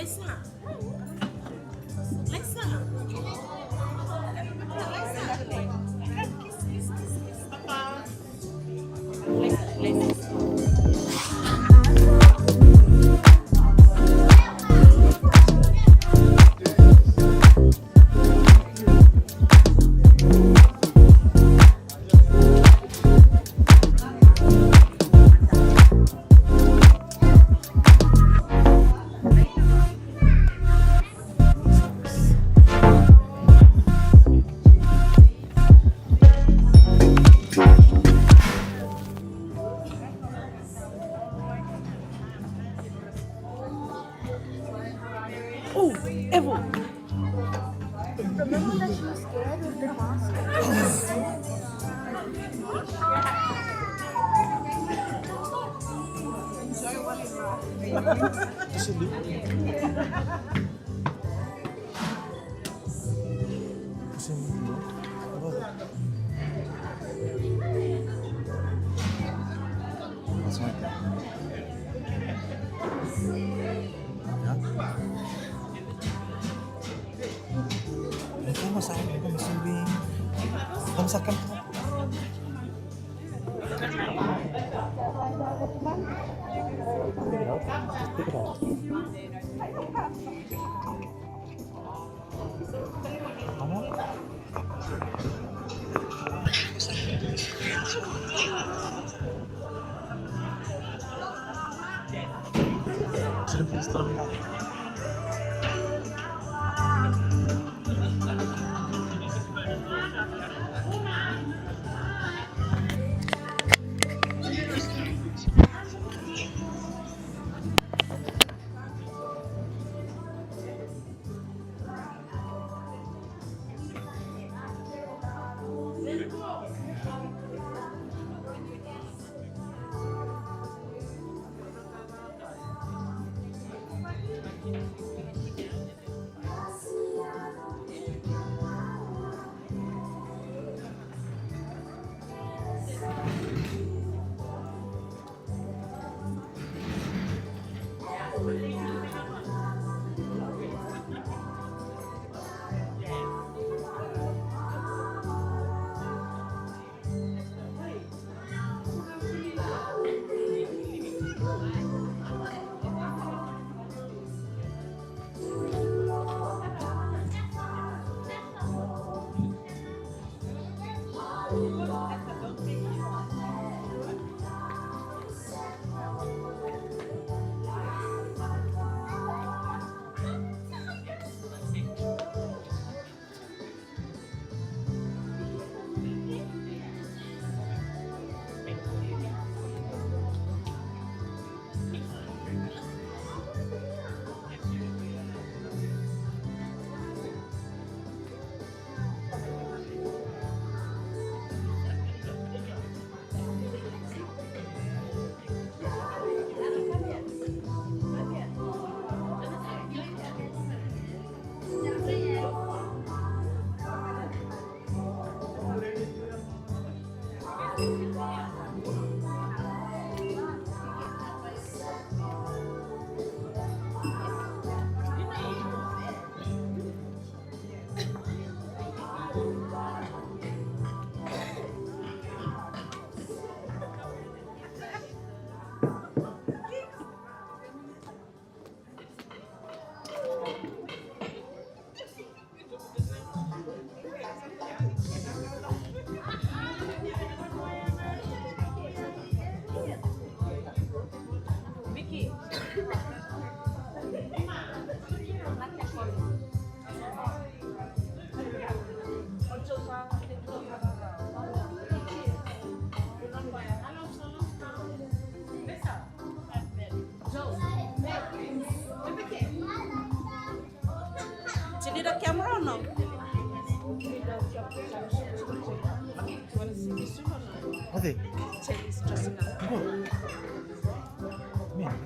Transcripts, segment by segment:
Laisse-la. Laisse-la. Papa. Laisse. Oh, Evo. Remember that she was scared with the mask? Ito masahin ko masubing. Kamsakan ko. Ano? Tu need a camera or no? Ate, Chinese dressing up. ako. Man,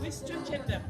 Miss to check them.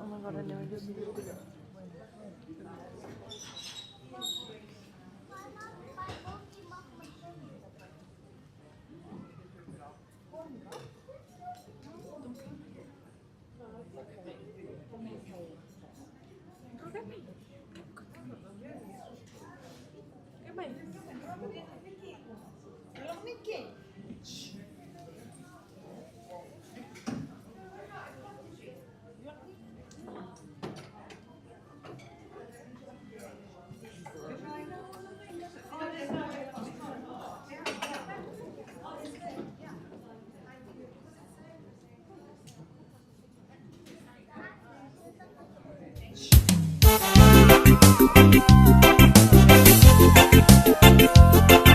Oh my god, I never used to do it. Thank you.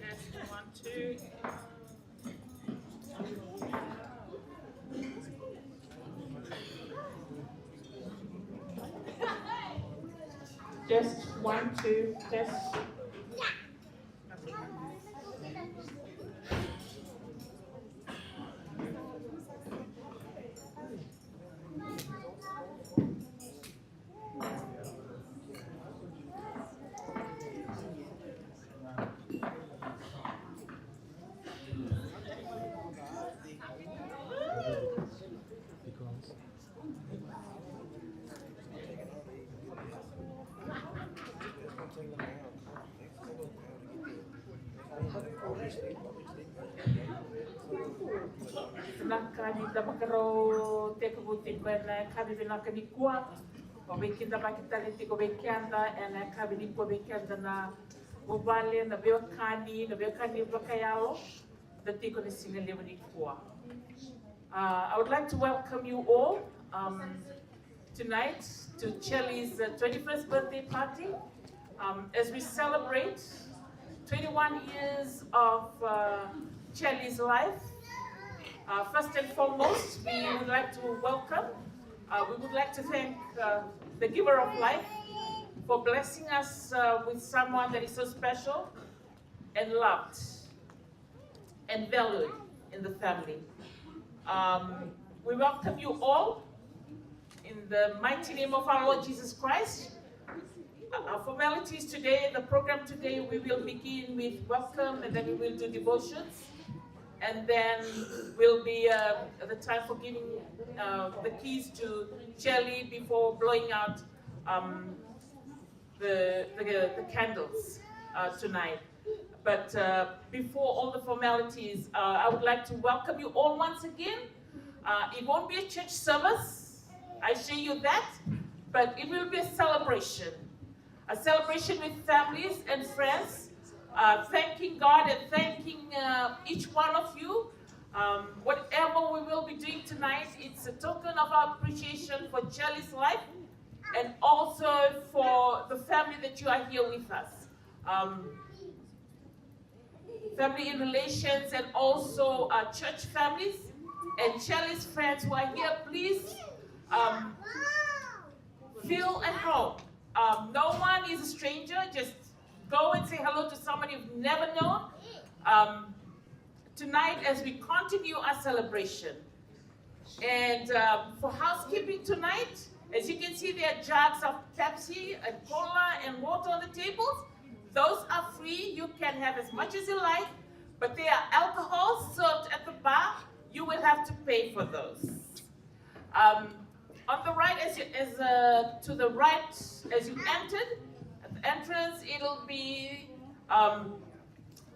Test 1, 2. Test 1, 2. Test. Nakani da makaro te kabuti kwena kabi nakani kwa o bekinda makitali te ko bekianda and kabi ni ko bekianda na mobile na beokani bakayalo the te ko ni singa levani kwa. I would like to welcome you all tonight to JELI'S 21st birthday party as we celebrate 21 years of JELI'S life. First and foremost, we would like to welcome, we would like to thank the giver of life for blessing us with someone that is so special and loved and valued in the family. We welcome you all in the mighty name of our Lord Jesus Christ. Our formalities today, the program today, we will begin with welcome and then we will do devotions. And then will be the time for giving the keys to JELI before blowing out the candles tonight. But before all the formalities, I would like to welcome you all once again. It won't be a church service, I assure you that, but it will be a celebration with families and friends. Thanking God and thanking each one of you. Whatever we will be doing tonight, it's a token of our appreciation for JELI'S life and also for the family that you are here with us. Family in relations and also church families and JELI'S friends who are here, please feel at home. No one is a stranger, just go and say hello to somebody you've never known tonight as we continue our celebration. And for housekeeping tonight, as you can see, there are jugs of Pepsi and cola and water on the tables. Those are free. You can have as much as you like, but there are alcohol served at the bar. You will have to pay for those. On the right, to the right as you entered, at the entrance, it'll be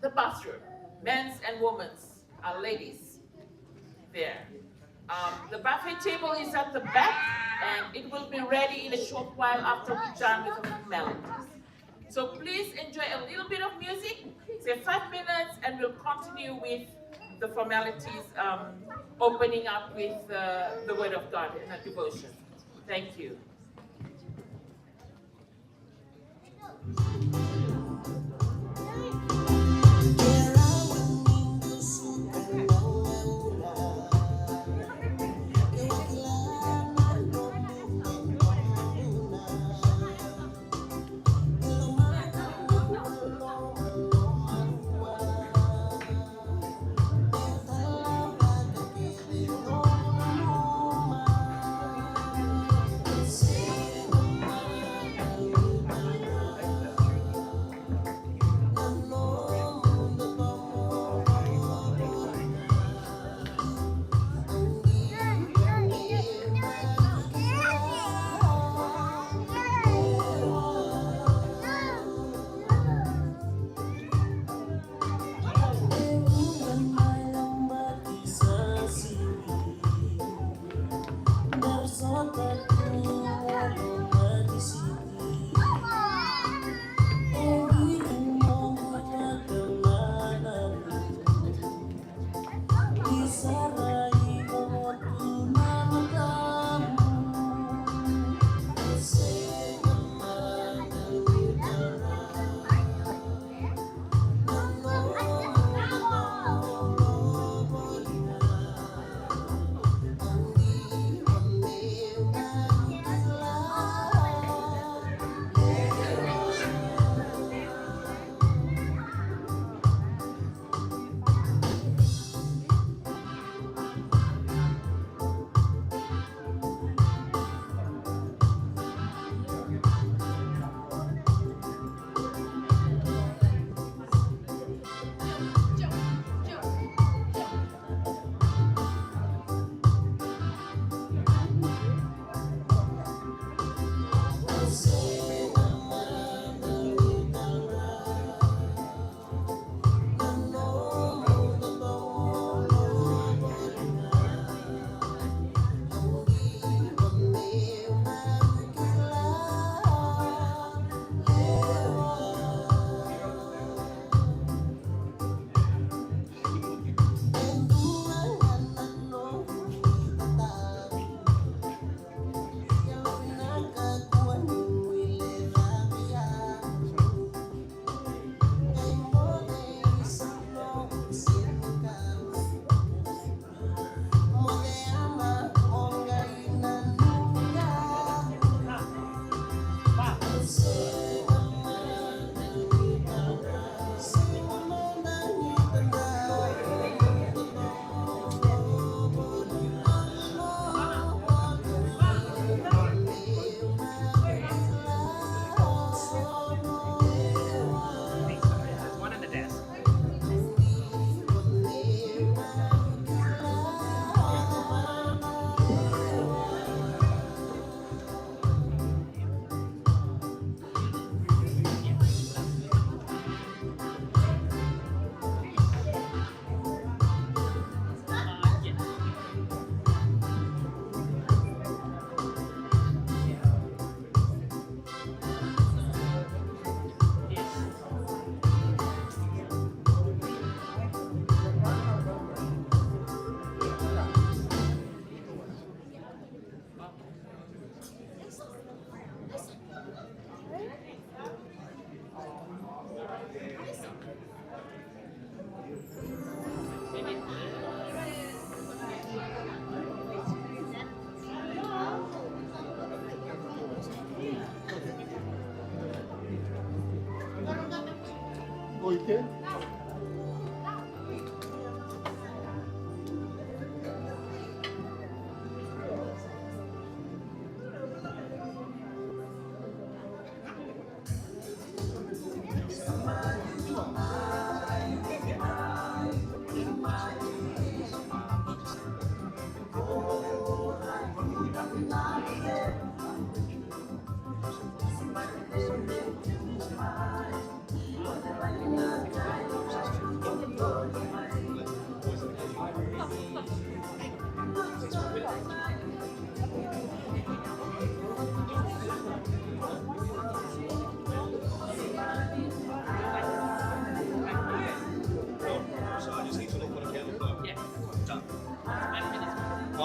the bathroom, men's and women's, ladies there. The buffet table is at the back, and it will be ready in a short while after we're done with the formalities. So please enjoy a little bit of music, say 5 minutes, and we'll continue with the formalities, opening up with the Word of God and a devotion. Thank you.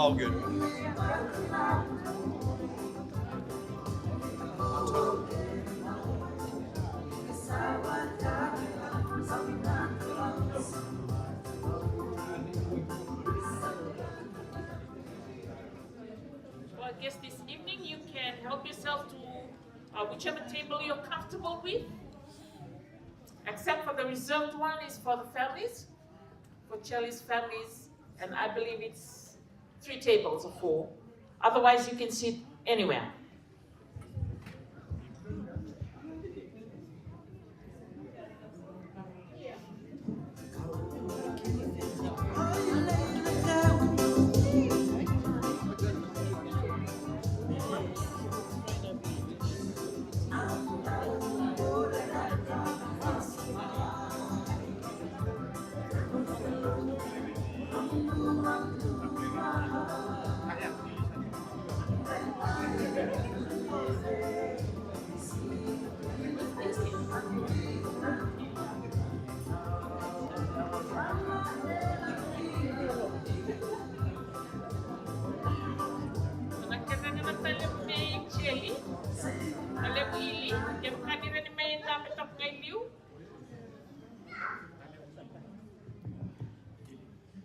all good. Well, I guess this evening you can help yourself to whichever table you're comfortable with, except for the reserved one is for the families, for JELI'S families, and I believe it's 3 tables or 4. Otherwise, you can sit anywhere.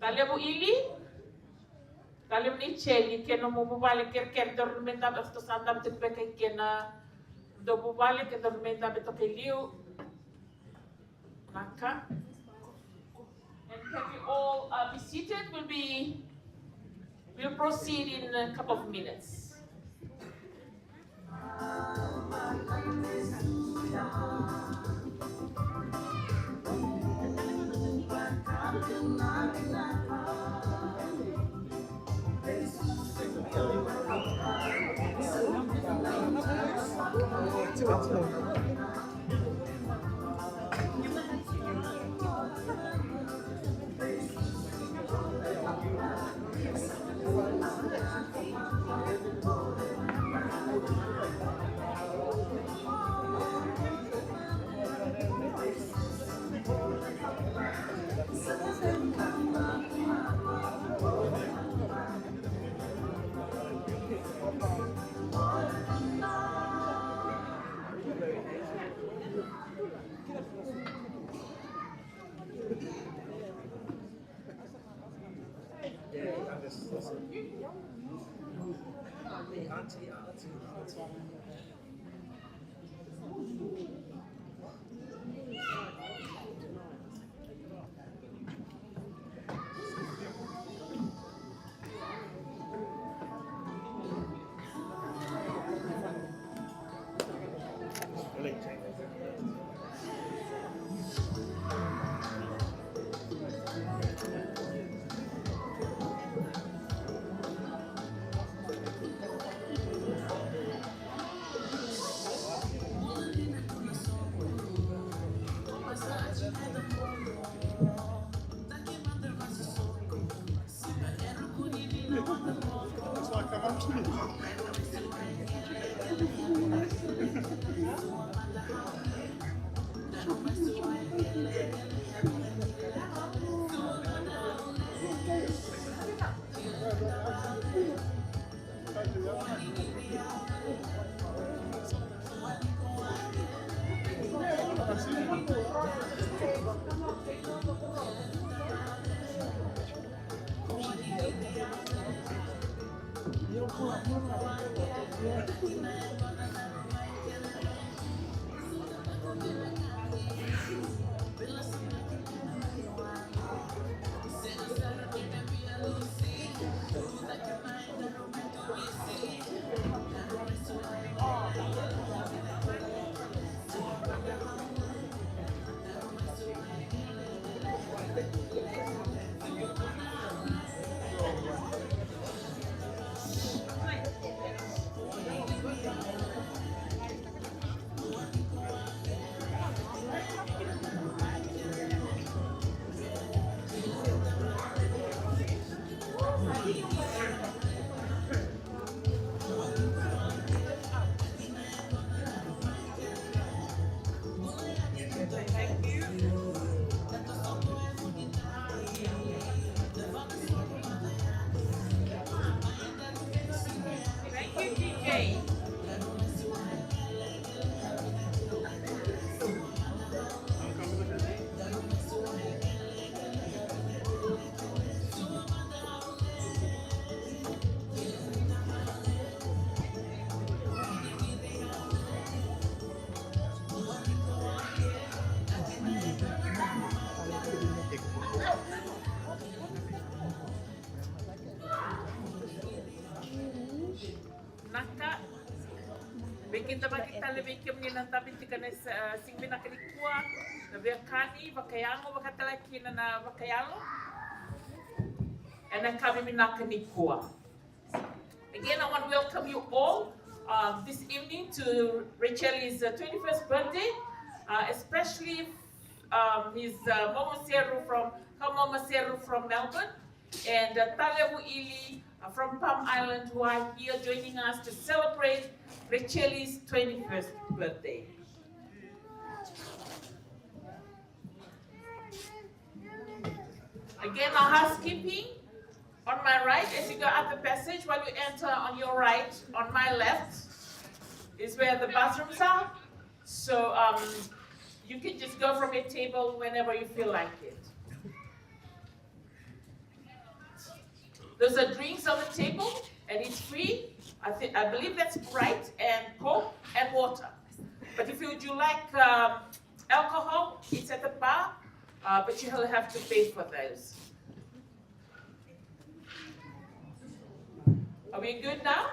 Talemu ili, talem ni cheli kena mo bubale ker dormenta after sandam te peke kena do bubale ke dormenta beto ke liu. Naka. And can we all be seated? We'll proceed in a couple of minutes. kita makita lebih kemni ng tabi tika na singbi na kalikua, na biakani, bakayango, bakatalaki na bakayalo, and then kami minakanikua. Again, I want to welcome you all this evening to Reijeli'S 21st birthday, especially his Mama Seru from Melbourne, and Reijeli'S from Palm Island, who are here joining us to celebrate Reijeli'S 21st birthday. Again, our housekeeping. On my right, as you go up the passage, while you enter on your right, on my left, is where the bathrooms are. So you can just go from your table whenever you feel like it. There's a drinks on the table, and it's free. I believe that's Sprite and Coke and water. But if you like alcohol, it's at the bar, but you'll have to pay for those. Are we good now?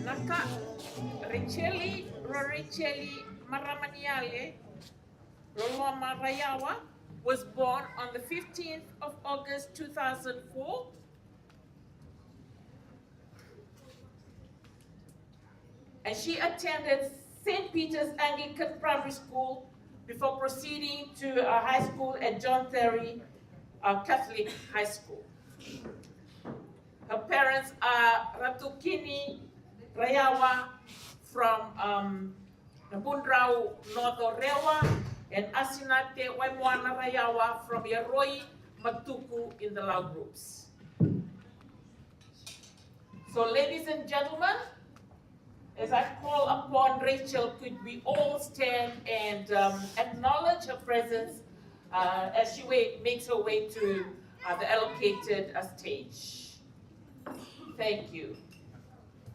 Naka Reijeli Maramaniale Roloma Rayawa was born on the 15th of August 2004. And she attended St. Peter's Anglican Primary School before proceeding to high school at John Terry Catholic High School. Her parents are Ratukini Rayawa from Bundrau, North Rewa, and Asinate Waimwana Rayawa from Yaroi Matuku in the Lao groups. So ladies and gentlemen, as I call upon Rachel, could we all stand and acknowledge her presence as she makes her way to the allocated stage. Thank you.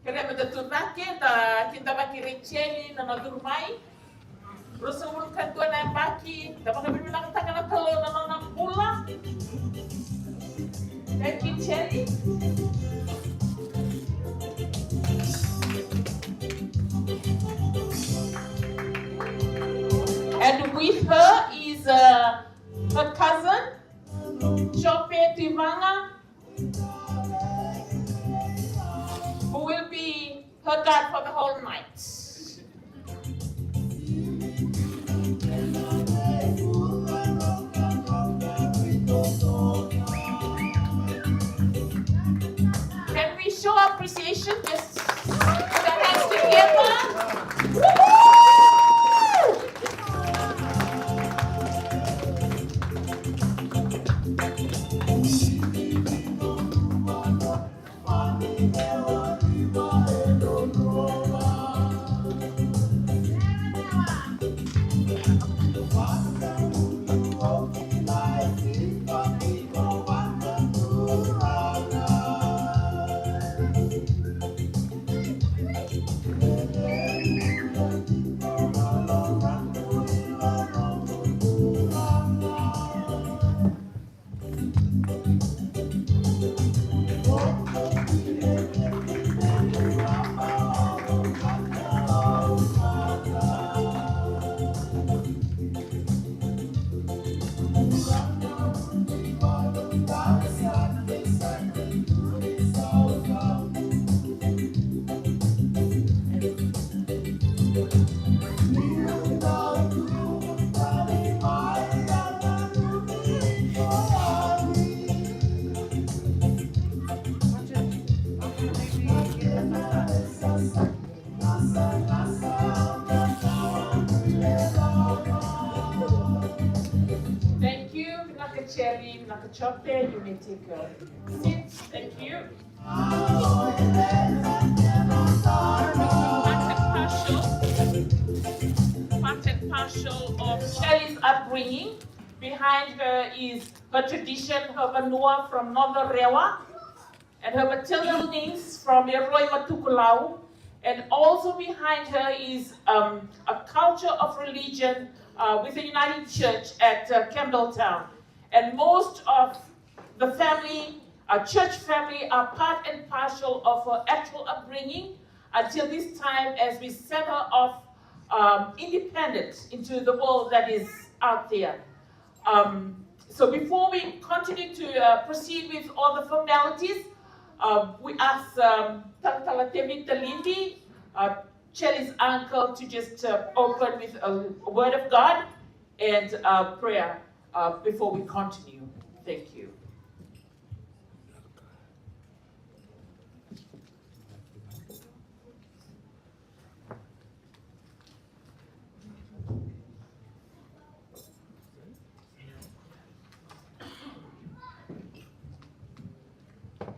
Kaya madatunake da kita baki Reijeli na nadurmai. Rosa mulkan tua na baki, da baka bilang tangan na talo na nang pula. Thank you, Chelly. And with her is her cousin, Chope Tivanga, who will be her guide for the whole night. Can we show appreciation? Just put our hands together. Chope, you may take a seat. Thank you. Part and parcel of Reijeli'S upbringing. Behind her is her tradition, her manua from Northern Rewa, and her maternal names from Yaroi Matukulau. And also behind her is a culture of religion with the United Church at Campbelltown. And most of the family Our church family are part and parcel of her actual upbringing until this time as we send her off independent into the world that is out there. So before we continue to proceed with all the formalities, we ask Talatemi Talindi, JELI'S uncle, to just open with a word of God and prayer before we continue. Thank you.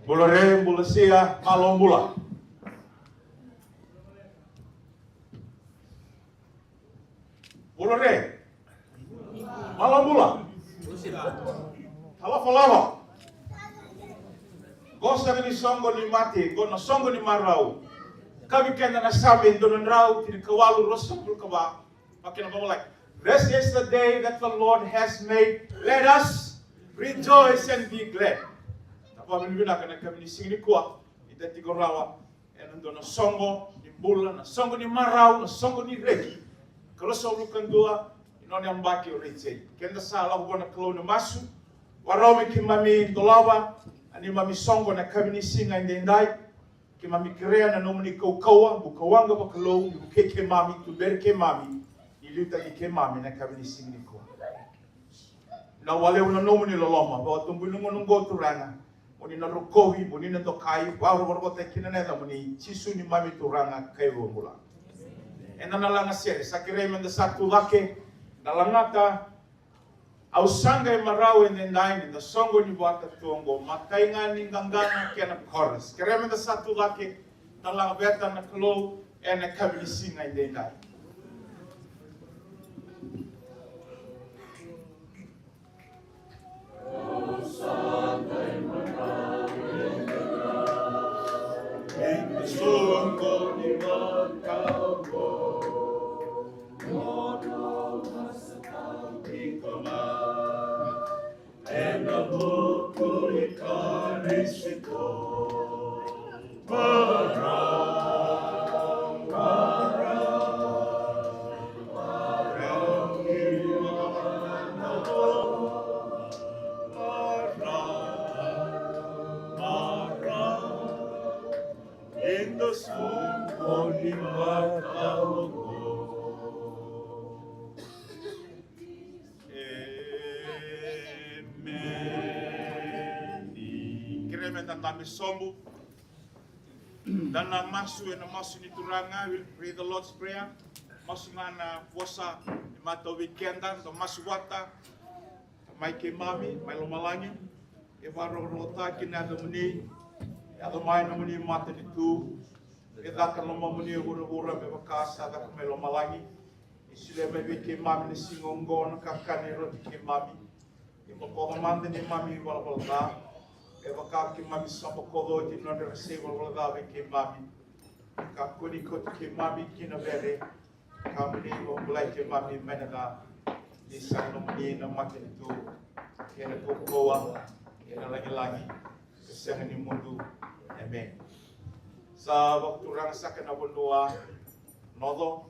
Bula re, bula sia, malong bula. Bula re, malong bula. Halafa-lafa. Gosta ni songo ni mati, go na songo ni marau. Kami kena na sabi, doon rau, tinikawalu rosong bulkawa. Makin ako like, this is the day that the Lord has made. Let us rejoice and be glad. Pamilibina kana kami ni singini kuwa ita tigorawa endo na songo ni bula na songo ni marau na songo ni reki kalau songo kandua inoni ambaki orice kenda sala huwa klo na masu warau mi kimami dolawa ani mami songo na kami ni singa indai kimami krea na nomuni kaukawa bukawanga bakalo ni keke mami tu berke mami iluta ki mami na kami ni singini kuwa na wale una nomuni loloma ba tumbu nungo turana Muni na rokohi, muni na tokai, wao robo te kinaneta muni chisu ni mami turanga kai mula. Ena na langa sere, sakire menda satu lake, na langata au sanga e marau e nendai ni na songo ni wata tuongo, matainga ni ngangana kena chorus. Kire menda satu lake, na langa beta na klo, e na kabili singa i nendai. Songo ni makaumo, mono masakau ikoma, ena buku ikanisiko, marau, songo ni makaumo. Amen. Kireme tanda sombu. Dana masu na masu ni turanga. We'll pray the Lord's Prayer. Masu ngana puasa mata weekendan do masu wata. Mai ke mami, mai lomalangi. E waro rota kina do muni. Ya do mai no muni mata ni tu. E daka loma muni ura me wakasa daka me lomalangi. Isile me ke mami ni singongo na kakani ro ke mami. E mo mande ni mami wala da. E waka ke mami sampo kodo di no receive wala da ke mami. Ka kuni ko ke mami kina vere. Ka muni mo blai ke mami menada. Di sana muni na mate tu. Kena kokoa, kena lagi-lagi. Kesengan ni mundu. Amen. Sa waktu orang sakit na bundua nodo,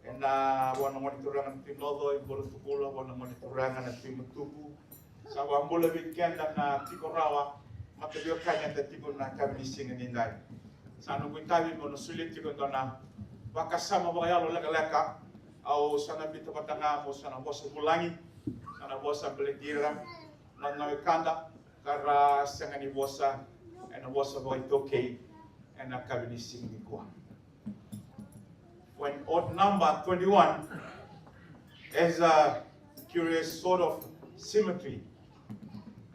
ena wana monitorang ti nodo ibolo tukula wana monitorang na ti mutuku. Sa wambula weekend na tikorawa, matebio kanya ta tiko na kabilising ni ndai. Sa no kuitawi mo no sulit tiko na wakasama wakayalo leka-leka au sana bito patanga mo sana bosa bulangi, sana bosa beledira, na nawekanda kara sangani bosa ena bosa boy toke. And a cabinet singing. When odd number 21 is a curious sort of symmetry.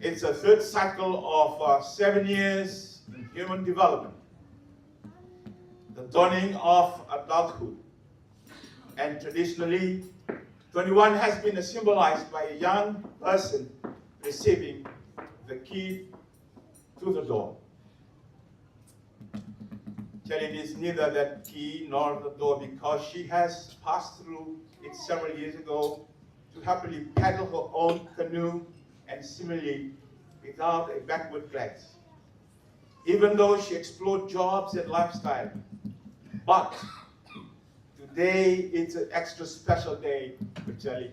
It's a third cycle of 7 years in human development, the dawning of adulthood. And traditionally, 21 has been symbolized by a young person receiving the key to the door. It is neither that key nor the door because she has passed through it several years ago to happily paddle her own canoe and similarly without a backward glance. Even though she explored jobs and lifestyle. But today it's an extra special day for Jeli.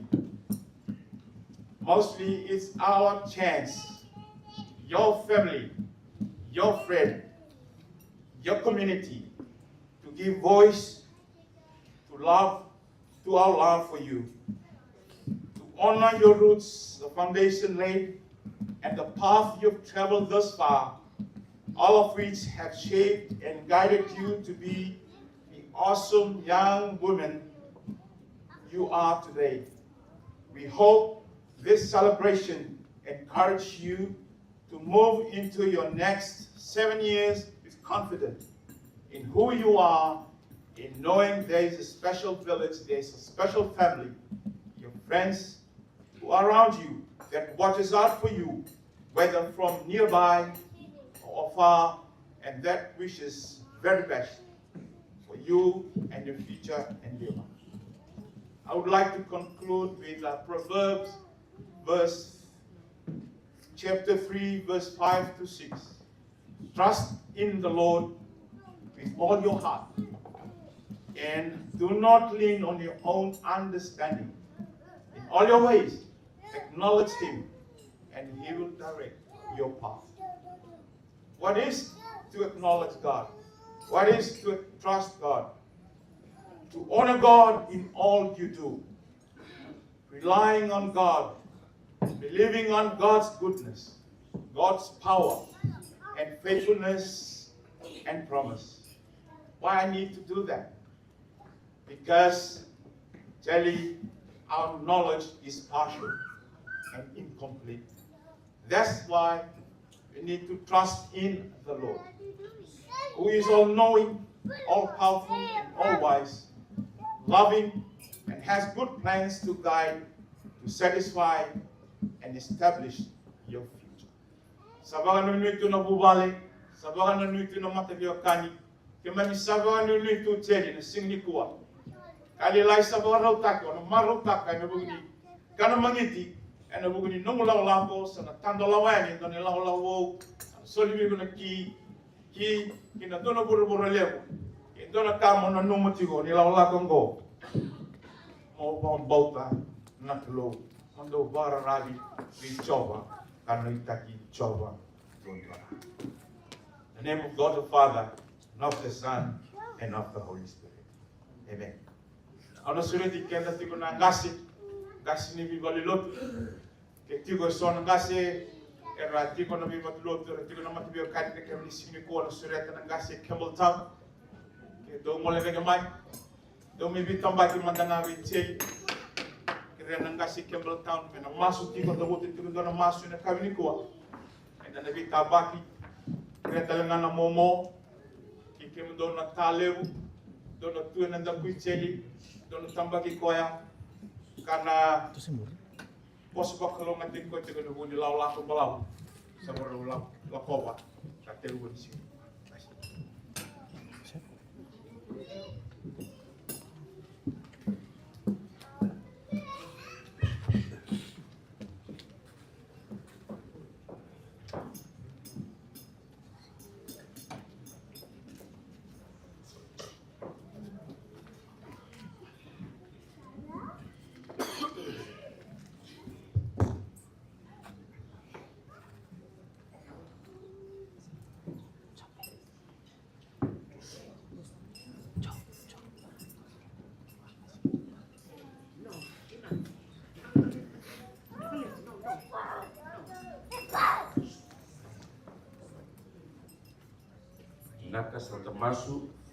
Mostly it's our chance, your family, your friend, your community, to give voice to love, to our love for you, to honor your roots, the foundation laid, and the path you've traveled thus far, all of which have shaped and guided you to be the awesome young woman you are today. We hope this celebration encourages you to move into your next 7 years with confidence in who you are, in knowing there is a special village, there is a special family, your friends who are around you that watches out for you, whether from nearby or far, and that wishes very best for you and your future endeavor. I would like to conclude with Proverbs chapter 3, verse 5 to 6. Trust in the Lord with all your heart, and do not lean on your own understanding. In all your ways, acknowledge Him, and He will direct your path. What is to acknowledge God? What is to trust God? To honor God in all you do. Relying on God, believing on God's goodness, God's power, and faithfulness and promise. Why I need to do that? Because, Jeli, our knowledge is partial and incomplete. That's why we need to trust in the Lord, who is all-knowing, all-powerful, and all-wise, loving, and has good plans to guide, to satisfy, and establish your future. Sabaga nunuitu na bubale, sabaga nunuitu na matagyo kani, kemani sabaga nunuitu Jeli na singnikua. Kali lai sabaga rautako, na marautaka na bugni, kana mangiti, na bugni nungulaw lapo, sa natandalawani, na nilawlawo, solimi na ki kina dono buru levo, dona kamo na numutigo, nilawlakongo, mo bang bauta, natlo, mando bara rabi, chova, kano itaki chova, gondwara. In the name of God the Father, and of the Son, and of the Holy Spirit. Amen. Ano sureti kenda tigo na ngasi ni bibalilotu, ke tigo son ngasi, era tigo na bibalilotu, tigo na matibio kani ke kemli sini ko na sureti na ngasi Campbelltown, ke do mole vega mai, do mi bitamba ki mandanga vicheli, ke rena ngasi Campbelltown, me na masu tigo do wote tigo do na masu na kawini ko, e na bitabaki, ke talanga na momo, ki kem do na talevu, do na tuena da kuicheli, do na tambaki koya, kana posso bakalo ngatin ko tigo do buni law la ko balaw, sa baro la kowa, sa telu si.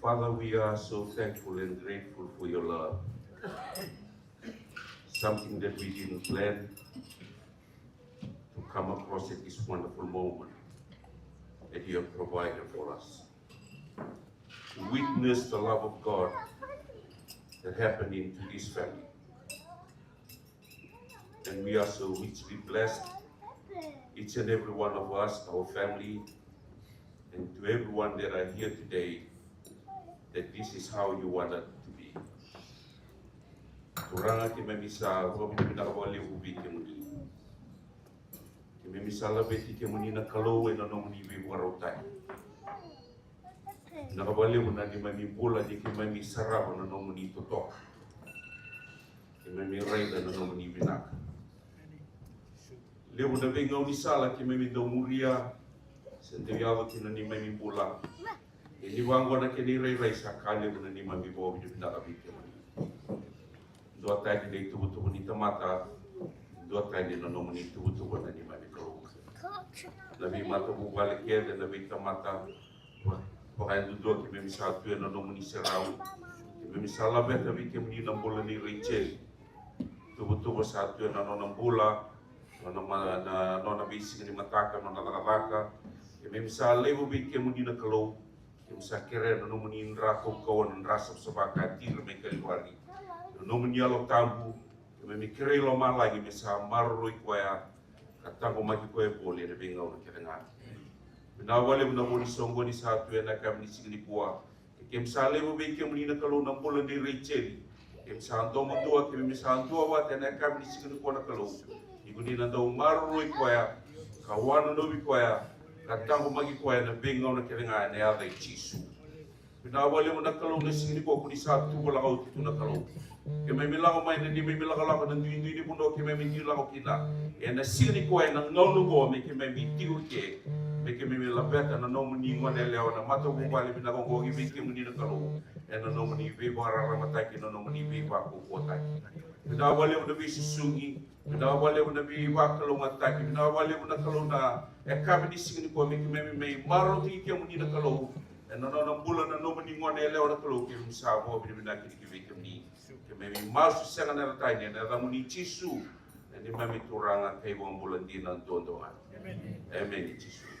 Father, we are so thankful and grateful for your love. Something that we didn't plan to come across at this wonderful moment that you have provided for us. To witness the love of God that happened into this family. And we are so richly blessed, each and every one of us, our family, and to everyone that are here today, that this is how you want it to be. Turanga ki memisa, hobi minakawali ubi ki muli. Ki misala beti ke munina kalau na no muni vi warautai. Nakabali mo na di may bula di ke may sarap na no muni totok. Ke may raida na no muni binak. Leo na venga ni sala ke may daumuria sentiado ke na ni may bula. Ini wango na ke ni rai sakali na ni may bo di binak abike. Dua tadi di tubuh ni tamata. Dua kali na no muni tubuh na ni may kalau. Labi mata bubalik ya dan labi tamata. Pakai duduk kita misal tu na no muni serau. Kita misal labet tapi kita muni nambola ni Rayjeli. Tubuh satu na no nambola. Na no bisi ni mataka no nakaka. Kita misal lebu kita muni na kalau. Kita misal kira na no muni nrako kawan nrasap sebaka tir me kaliwari. No muni alok tambu. Kita kira lo malagi misal marui kuaya. Katang magi kuaya boleh na bengau na kirangan. Nawale mo na mo ni songo ni satu na kami ni sigli kuwa. Kem sale mo be kem ni na kalau na pula ni Reijeli. Kem santo mo tua kem santo wa na kami ni sigli kuwa na kalau. Iguni na daw marui kuya. Kawana no bi kuya. Katang magi kuya na bengau na kirangan na ya Reijeli'S. Nawale mo na kalau na sigli kuwa kuni satu wala kau tu na kalau. Kemai milang mai na di mai milang kalau na duit di pundo kemai milang kita. Ya na sigli kuya na ngau go me kemai mitiu ke. Meke mimi labeta na no muni ngone leo na mato bubali bina gongogi biki muni na kalau na no muni viva ramataki na no muni viva kukotai bina wale mo nabi susungi bina wale mo nabi wa kalau ngataki bina wale mo na kalau na kami di sini ko meke mimi mai maro ti ke muni na kalau na no bulan na no muni ngone leo na kalau ke msa mo bina ki biki muni ke mimi masu senga na tai na muni chisu ni mami turanga kai wong bulan di na tondoan amen chisu.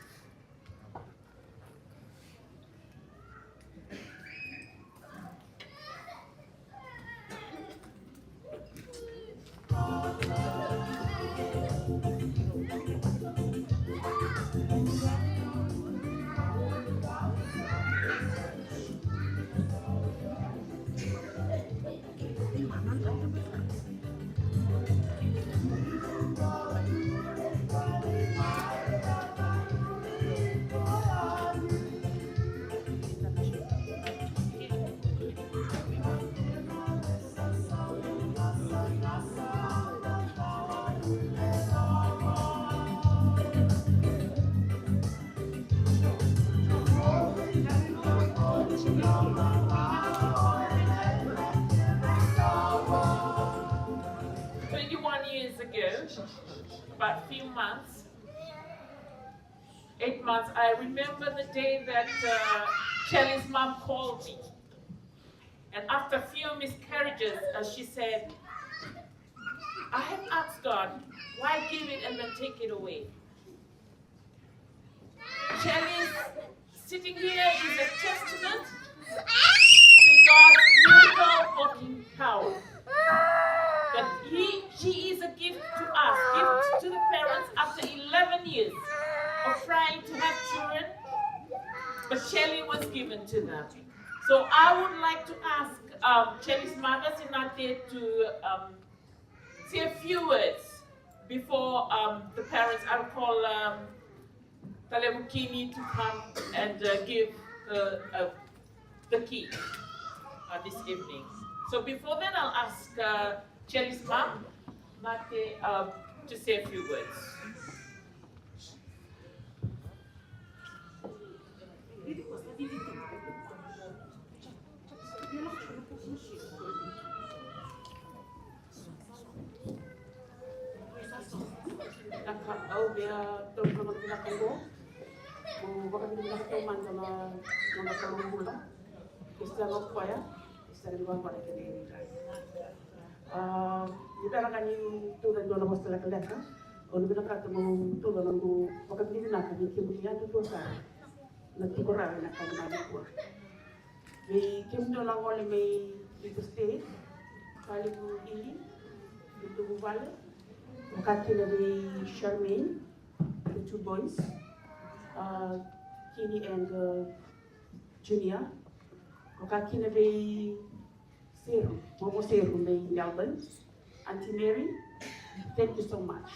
8 months, I remember the day that JELI'S mom called me. And after a few miscarriages, she said, I have asked God, why give it and then take it away? JELI'S sitting here is a testament to God's miracle working power. That she is a gift to us, gift to the parents after 11 years of trying to have children, but JELI was given to them. So I would like to ask JELI'S mother, Sinate, to say a few words before the parents. I'll call Talebukini to come and give the key this evening. So before then, I'll ask JELI'S mom, Mate, to say a few words. Au dia terus kita tunggu, bahkan kita teman sama kalau mula, istilah apa ya, istilah dua pada kini. Kita akan itu dan dua nama setelah kelihatan, kalau kita kata mau itu dan nunggu, bahkan kita nak ni kemudian itu sah, nanti korang nak kami nak buat. Di kemudian orang oleh itu stay, kali ini itu balik. Wakati dari Charmaine, the 2 boys, Kini and Junior. Wakati dari Seru, Momo Seru dari Melbourne, Auntie Mary, thank you so much.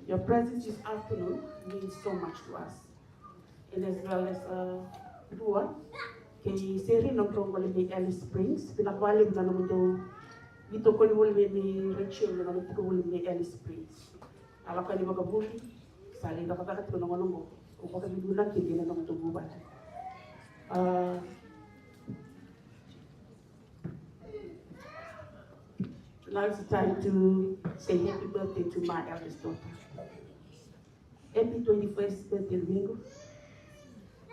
Your presence this afternoon means so much to us. And as well as Dua, kay seri ng tronggol ni Alice Springs, pinakwalim na naman daw dito ko ni Rachel na naman ko ni Alice Springs. Ala ka ni magabuli, sali na katakat ko ng anong mo, kung pagkabidunan, hindi na naman tububan. Now it's time to say happy birthday to my eldest daughter. Happy 21st birthday, Domingo.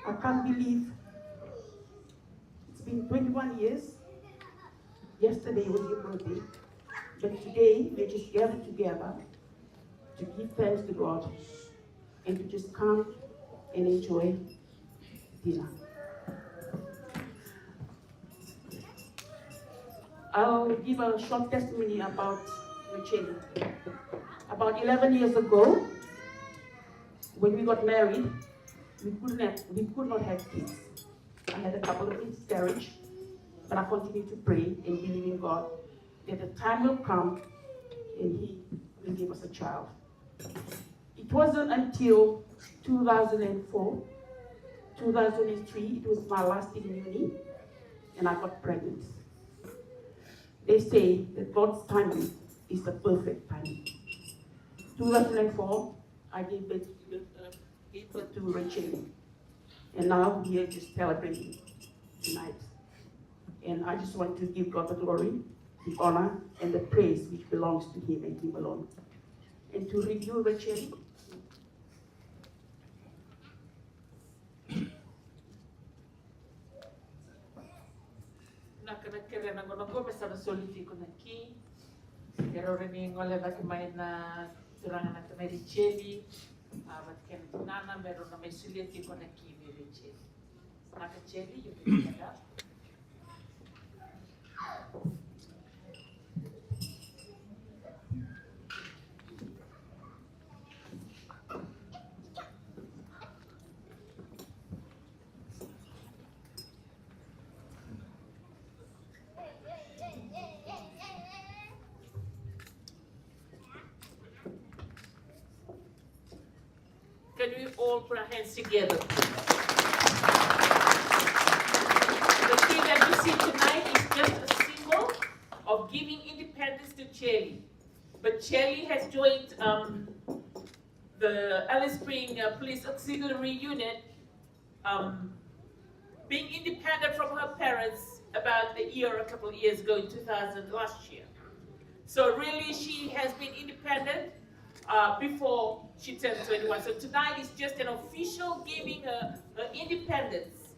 I can't believe it's been 21 years. Yesterday was your birthday, but today we just gathered together to give thanks to God and to just come and enjoy dinner. I'll give a short testimony about Reijeli. About 11 years ago, when we got married, we could not have kids. I had a couple of miscarriages, but I continued to pray and believe in God that the time will come and He will give us a child. It wasn't until 2004, 2003, it was my last in uni, and I got pregnant. They say that God's timing is the perfect timing. 2004, I gave birth to Reijeli. And now we are just celebrating tonight. And I just want to give God the glory, the honor, and the praise which belongs to Him and Him alone. And to review Reijeli, Nakakakira na ko basta soliti ko na ki. Pero rin yung wala na kumay na turangan na kumay Reijeli. But kaya nana meron na may soliti ko na ki ni Reijeli. Nakacheli, yung pinagada. Can we all put our hands together? The thing that you see tonight is just a symbol of giving independence to JELI. But JELI has joined the Alice Springs Police Auxiliary Unit, being independent from her parents about a couple of years ago in 2000, last year. So really she has been independent before she turned 21. So tonight is just an official giving her independence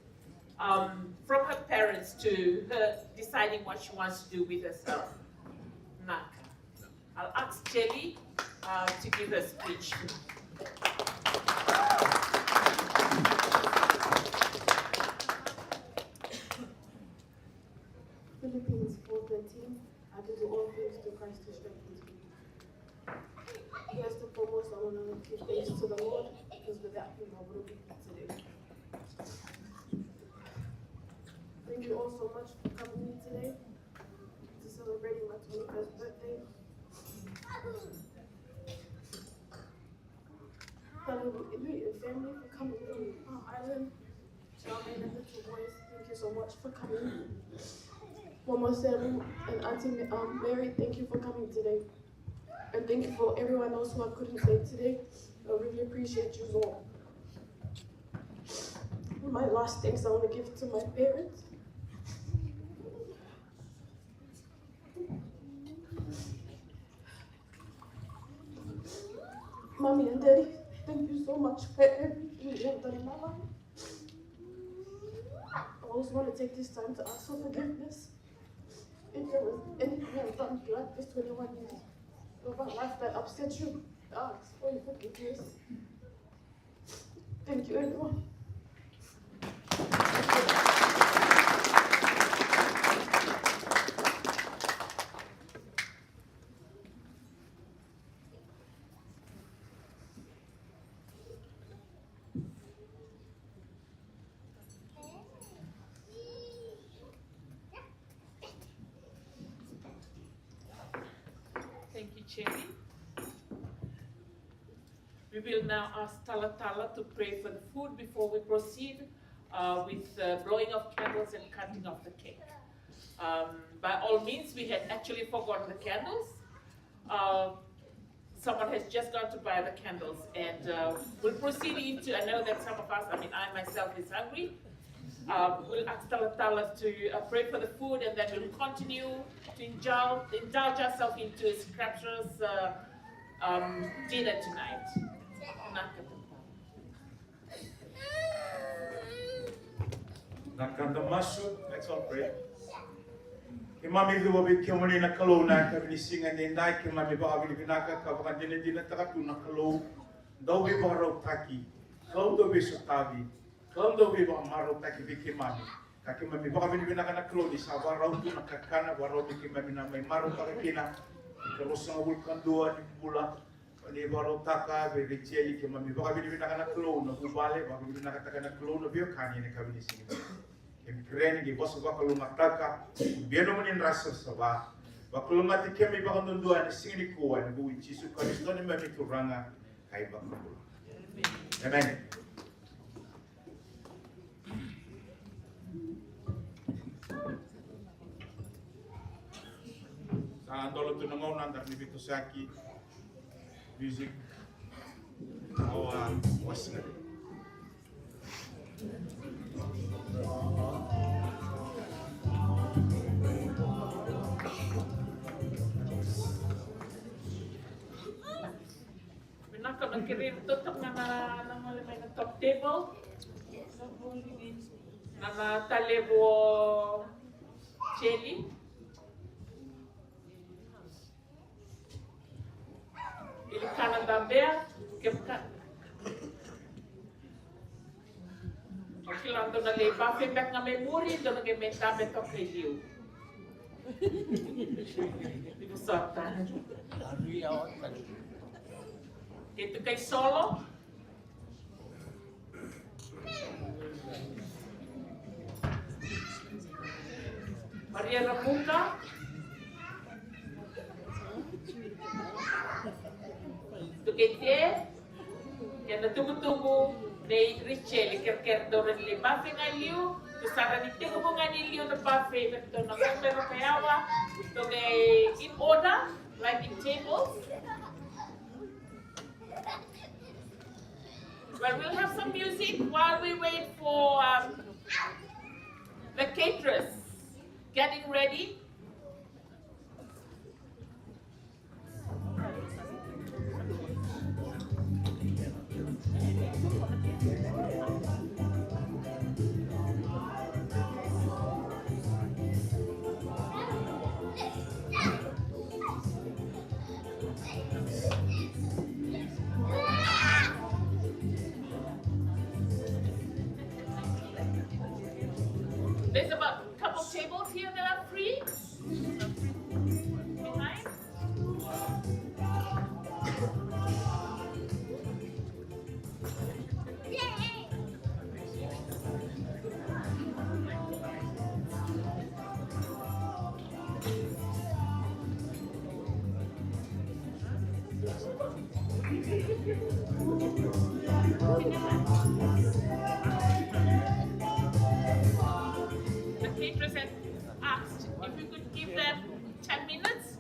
from her parents to her deciding what she wants to do with herself. Naka. I'll ask JELI to give her speech. Philippines 4:13, I can do all things through Christ who strengthens me. First and foremost, I want to give thanks to the Lord, because without Him, I wouldn't be here today. Thank you all so much for coming here today to celebrating my 21st birthday. Thank you and family for coming from our island. Charmaine and little boys, thank you so much for coming. Mama Sam and Auntie Mary, thank you for coming today. And thank you for everyone else who I couldn't say today. I really appreciate you all. My last thanks I want to give to my parents. Mommy and Daddy, thank you so much for everything you have done in my life. I always want to take this time to ask for forgiveness. If there was anything I've done throughout this 21 years of my life that upset you, I ask for your forgiveness. Thank you, everyone. Thank you, JELI. We will now ask Tala Tala to pray for the food before we proceed with blowing of candles and cutting of the cake. By all means, we had actually forgotten the candles. Someone has just gone to buy the candles, and we'll proceed into, I know that some of us, I myself is hungry. We'll ask Tala Tala to pray for the food, and then we'll continue to indulge ourselves into Scripture's dinner tonight. Nakanda masu, let's all pray. Imami dua bi kiamani na kalau na kami singa ni nai kimami ba abi binaka ka ba dine dine takatu na kalau dau bi ba ro taki kalau do bi sutabi kalau do bi ba maro taki bi kimami ka kimami ba abi binaka na kalau di sa ba ro tu na kakana ba ro bi kimami na mai maro ka kina ka rosa vulkan dua di bula ni ba ro taka be Reijeli kimami ba abi binaka na kalau na bubale ba abi binaka taka na kalau na bi kani ni kami singa kami keren di bos bakal mataka biar nomenin rasa sabah bakal mati kami bakal nunduan sini kuan bu Yesus Kristus ni mami turanga kai bakal amen. Sa andolo tu nangau nantar ni bitu saki music awa wasna. Kirim tutup nama main top table, nama talebo cheli, ili kanan dambea kemkan. Kilang tu na lepa feedback na memori tu na gementa betok review. Ibu sortan. Itu kay solo. Maria Ramuka. Itu kay Te. Yan natunggu-tunggu ni Reijeli ker-ker doon ni Buffy nga liu. Tu sana ni Te mo nga ni liu na Buffy. Ito na kung meron kayawa. Ito kay in order, like in tables. Well, we'll have some music while we wait for the caterers getting ready. There's about a couple tables here that are free. Behind. The caterers had asked if we could give them 10 minutes.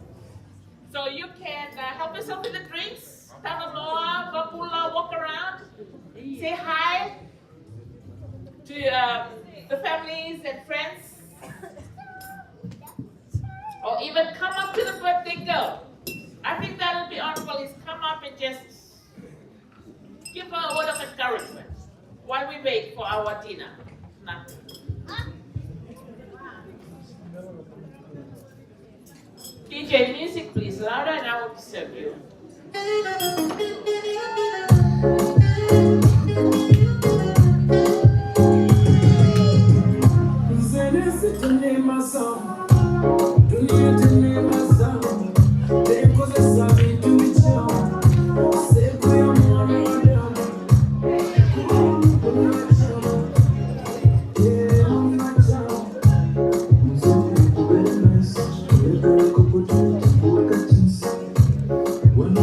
So you can help yourself with the drinks, Tananoa, Vapula, walk around, say hi to the families and friends. Or even come up to the birthday girl. I think that'll be honorable, is come up and just give her a word of encouragement while we wait for our dinner. Now. DJ, music please, louder, and I will serve you. When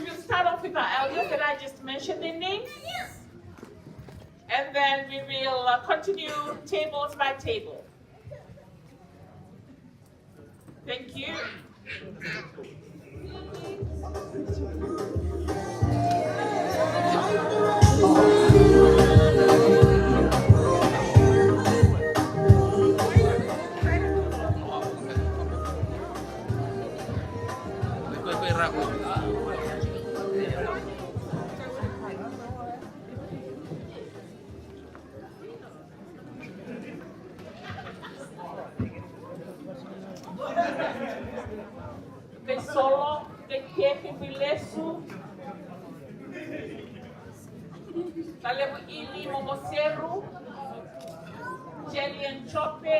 We will start off with our elders that I just mentioned their names. And then we will continue tables by table. Thank you. Talemu ini momoseru, Jeli and Chope,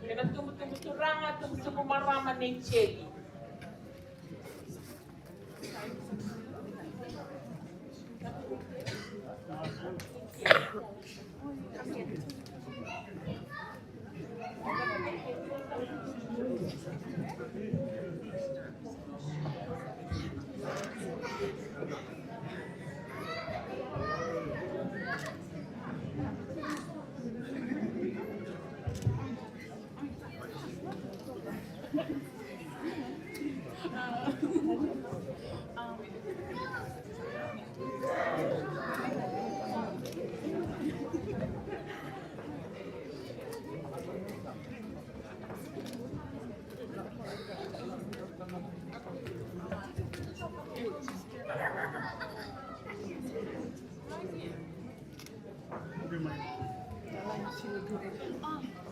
kena tumbu-tumbu turanga, tumbu-tumbu marama ne Jeli.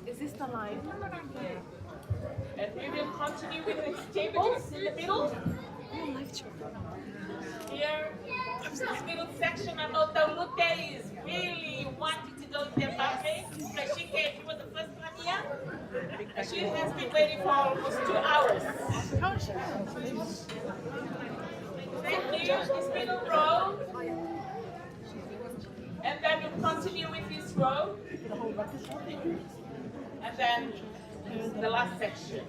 Is this the line? And we will continue with the tables in the middle. Here, this middle section, I know Taulute is really wanting to go to the buffet. Like she was the first one here. And she has been waiting for almost 2 hours. Thank you, this middle row. And then we'll continue with this row. And then the last section.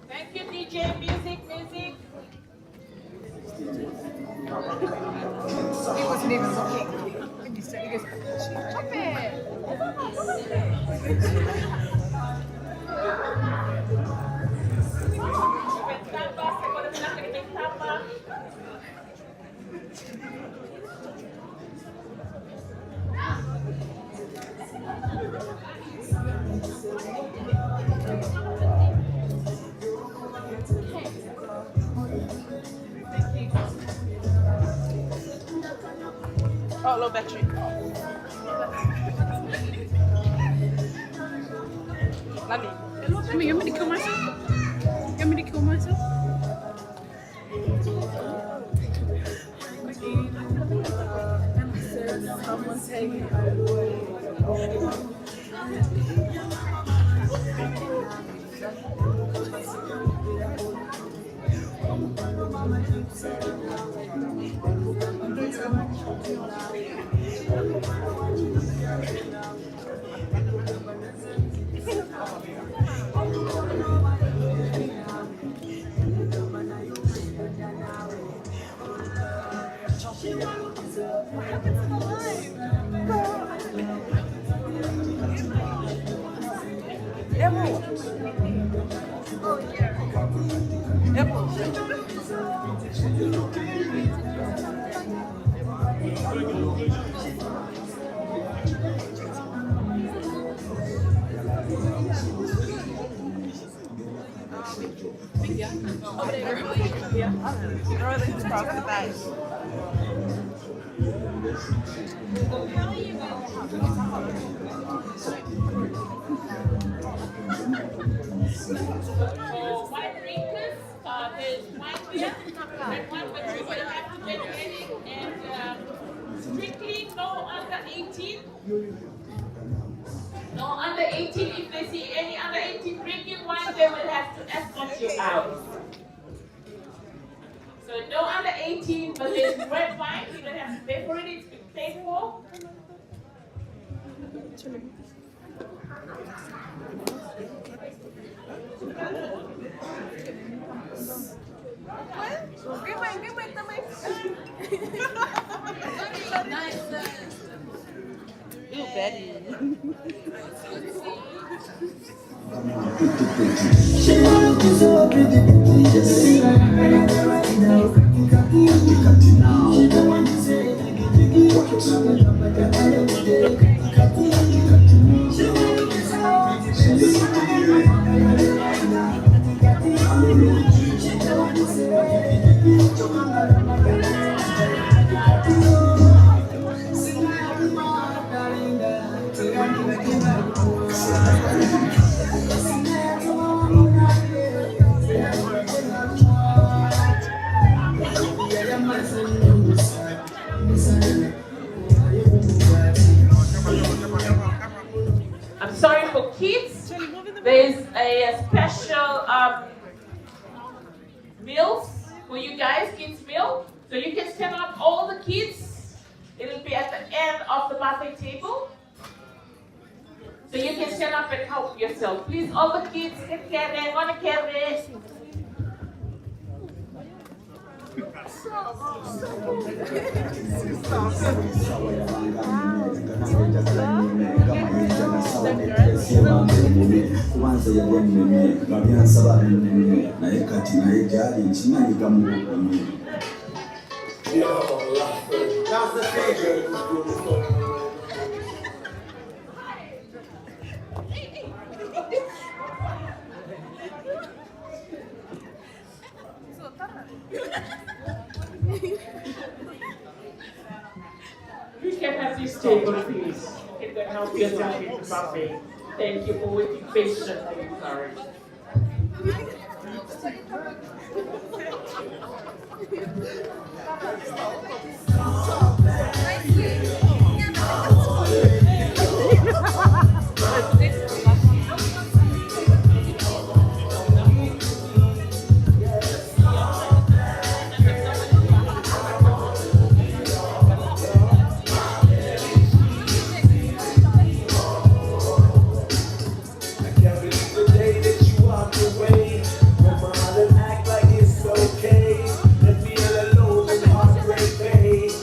Thank you, DJ. Music. He wasn't even looking. When you said he goes, stop it. Oh, low battery. You want me to kill myself? You want me to kill myself? Someone take it away. For white drinkers, there's wine beer, red wine, but you will have to get ready. And strictly no under 18. No under 18. If they see any under 18 drinking wine, they will have to escort you out. So no under 18, but there's red wine. You don't have to pay for it. It's been paid for. kids. There's a special meals for you guys, kids meal. So you can stand up, all the kids. It'll be at the end of the buffet table. So you can stand up and help yourself. Please, all the kids, get carry, want to carry. You can have this table, please. You can help yourself in the buffet. Thank you for waiting patiently. Sorry. Act like it's okay. Let me alone and heartbreak, babe.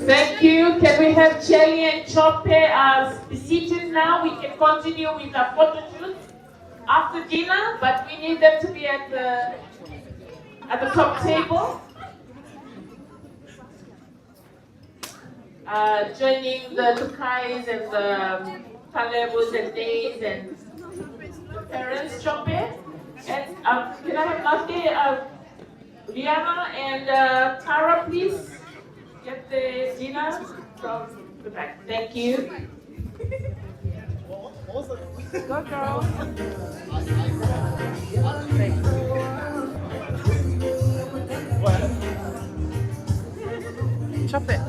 Thank you. Can we have Jelly and Chope be seated now? We can continue with our photo shoot after dinner, but we need them to be at the top table. Joining the Lukais and the Kalebus and Days and the parents, Chope. And can I have Nate, Liana and Tara, please? Get the dinner from the back. Thank you. Go, girl. Chop it.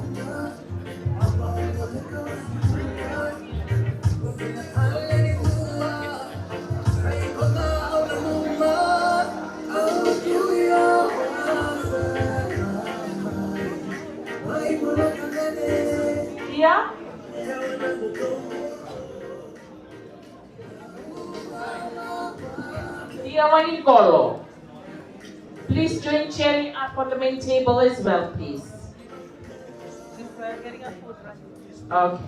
Tia? Tia Wanigolo. Please join Cherry up on the main table as well, please. Okay.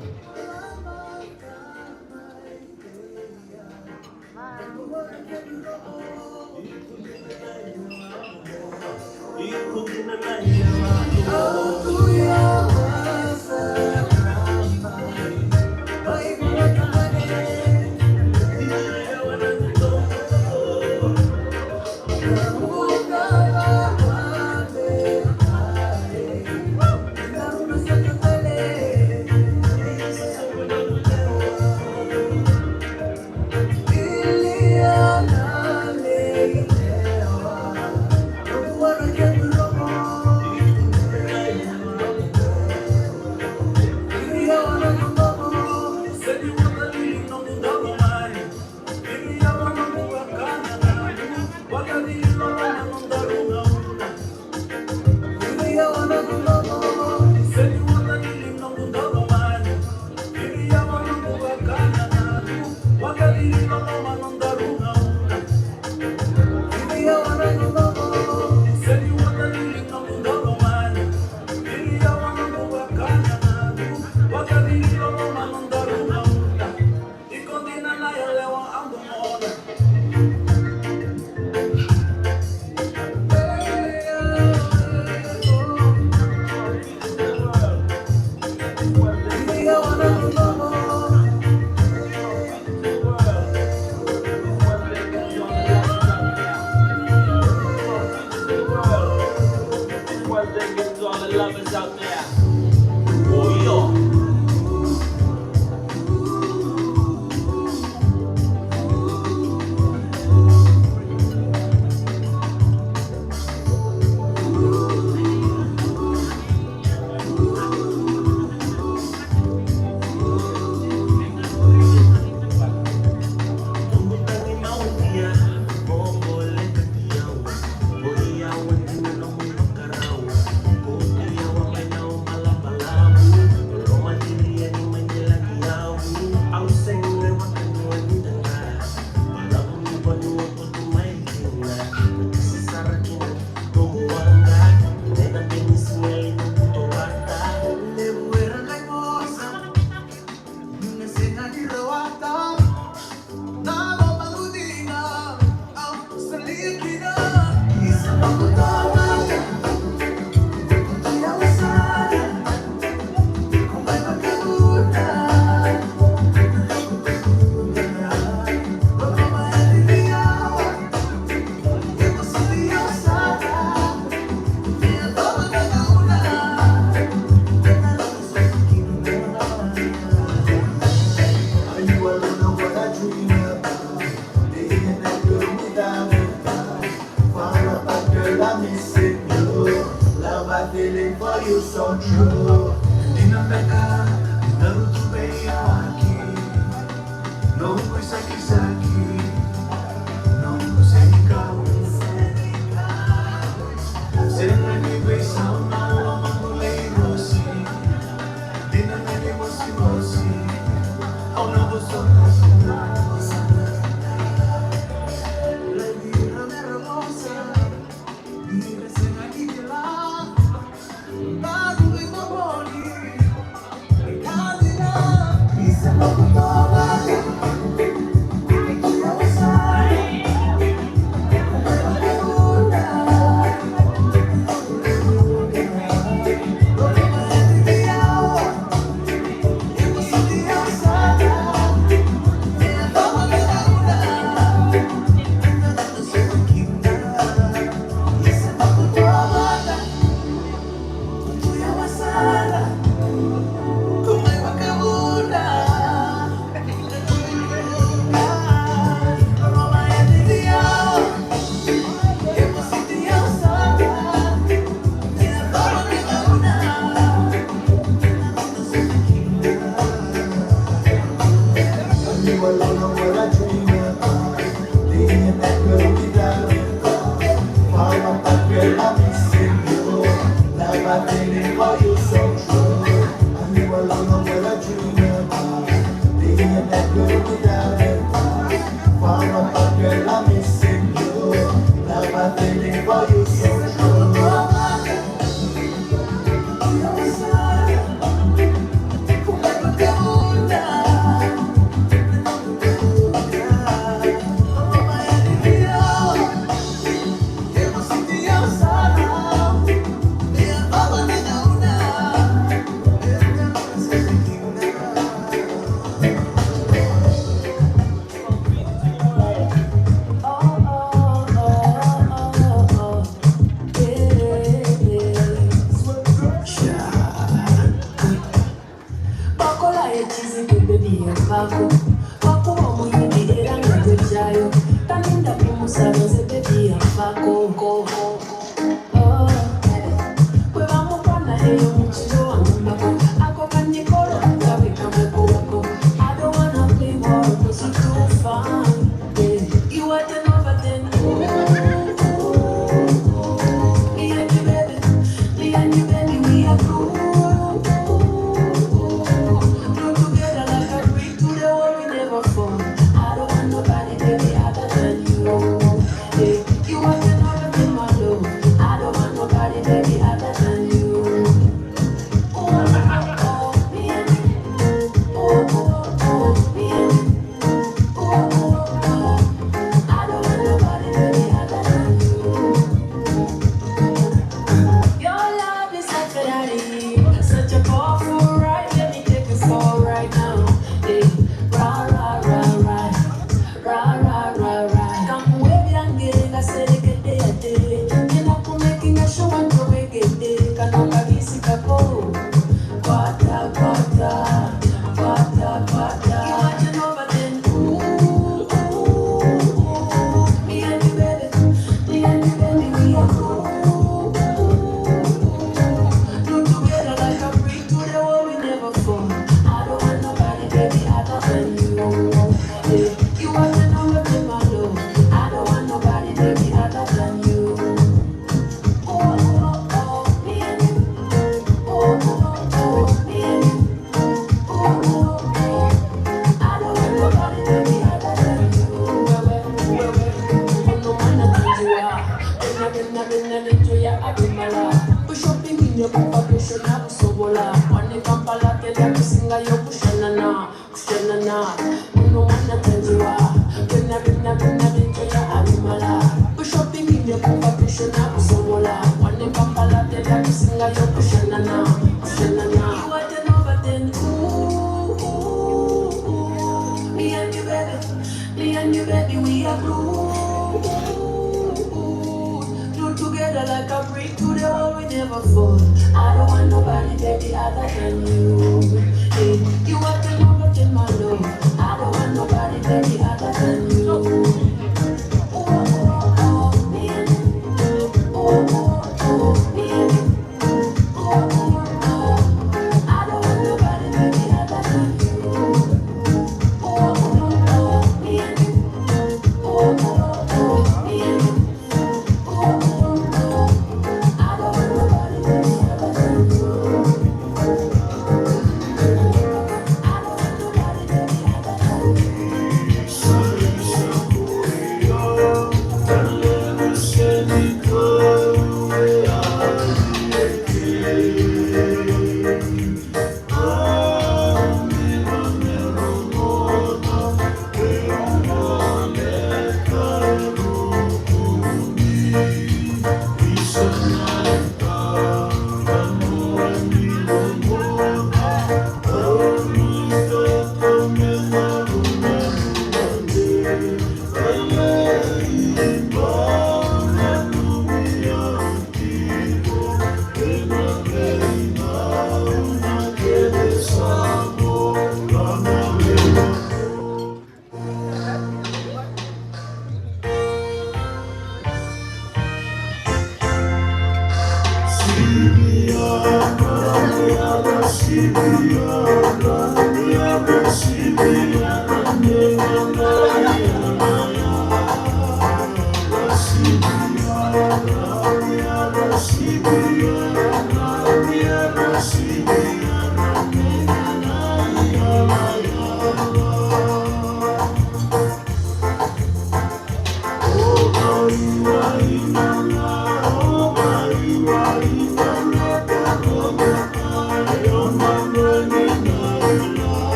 Dinamani mosi mosi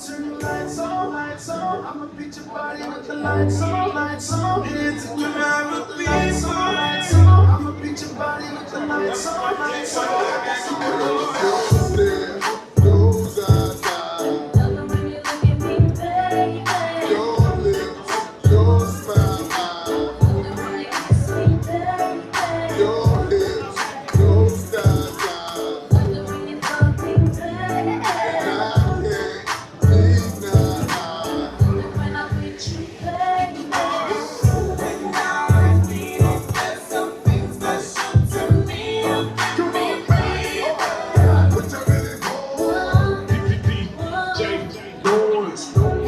turn the lights on, lights on. I'ma beat your body with the lights on, lights on. Hands in the air with the lights on, lights on. I'ma beat your body with the lights on, lights on. Those eyes, love it when you look at me, baby. Your lips, your smile, love it when you kiss me, baby. Your hips, your style, love it when you fuck me, baby. And I can't leave now. Love it when I'm with you, baby. When I feel there's something special to me, come on, baby. Put your really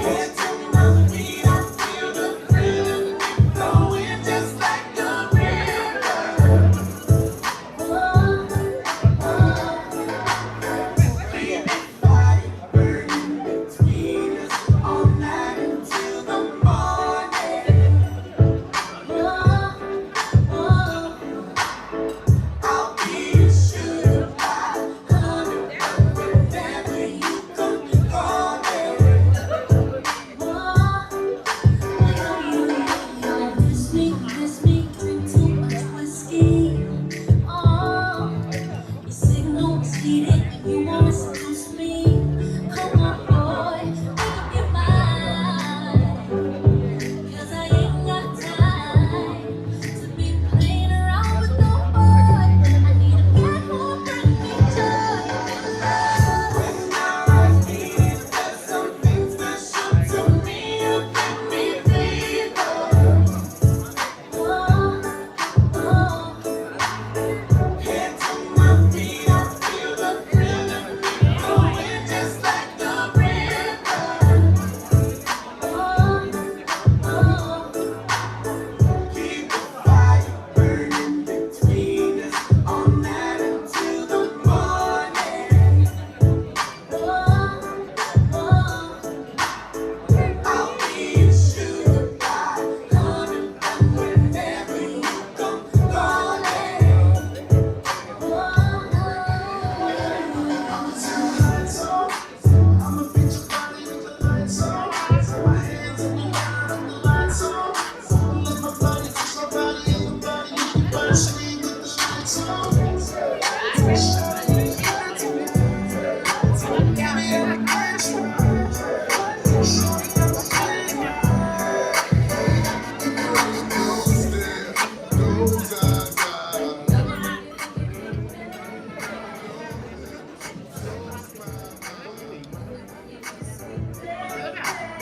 hands on my feet, I feel the rhythm flowing just like a river. Keep the fire burning between us all night until the morning. I'll be your sugar pie, honey, whenever you come calling. Kiss me, drink too much whiskey. Oh, your signal's heated, you wanna seduce me. Come on, boy, make up your mind. 'Cause I ain't got time to be playing around with no boy. I need a man who'll bring me joy. When I feel there's something special to me, you give me fever. Hands on my feet, I feel the rhythm flowing just like the river. Keep the fire burning between us all night until the morning. I'll be your sugar pie, honey, whenever you come calling. I'ma turn the lights on. I'ma beat your body with the lights on. My hands in the air with the lights on. Let my body touch my body and your body. You can punch me with the lights on. Give me everything. Those eyes,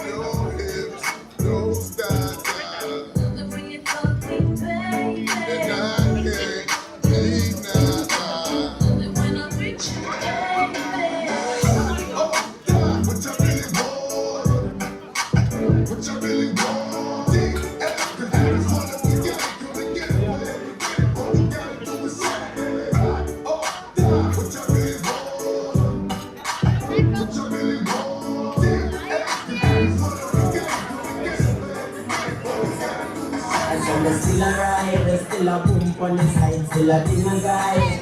your hips, your style, Love it when you fuck me, baby. and I can't leave now. Love it when I'm with you, baby. Oh, God, what you really want? What you really want? After having fun, we gotta do it again. All we gotta do is say, oh, God, what you really want? What you really want? After having fun, we gotta do it again. And still a ride, still a boom on the side, still a dinner guy.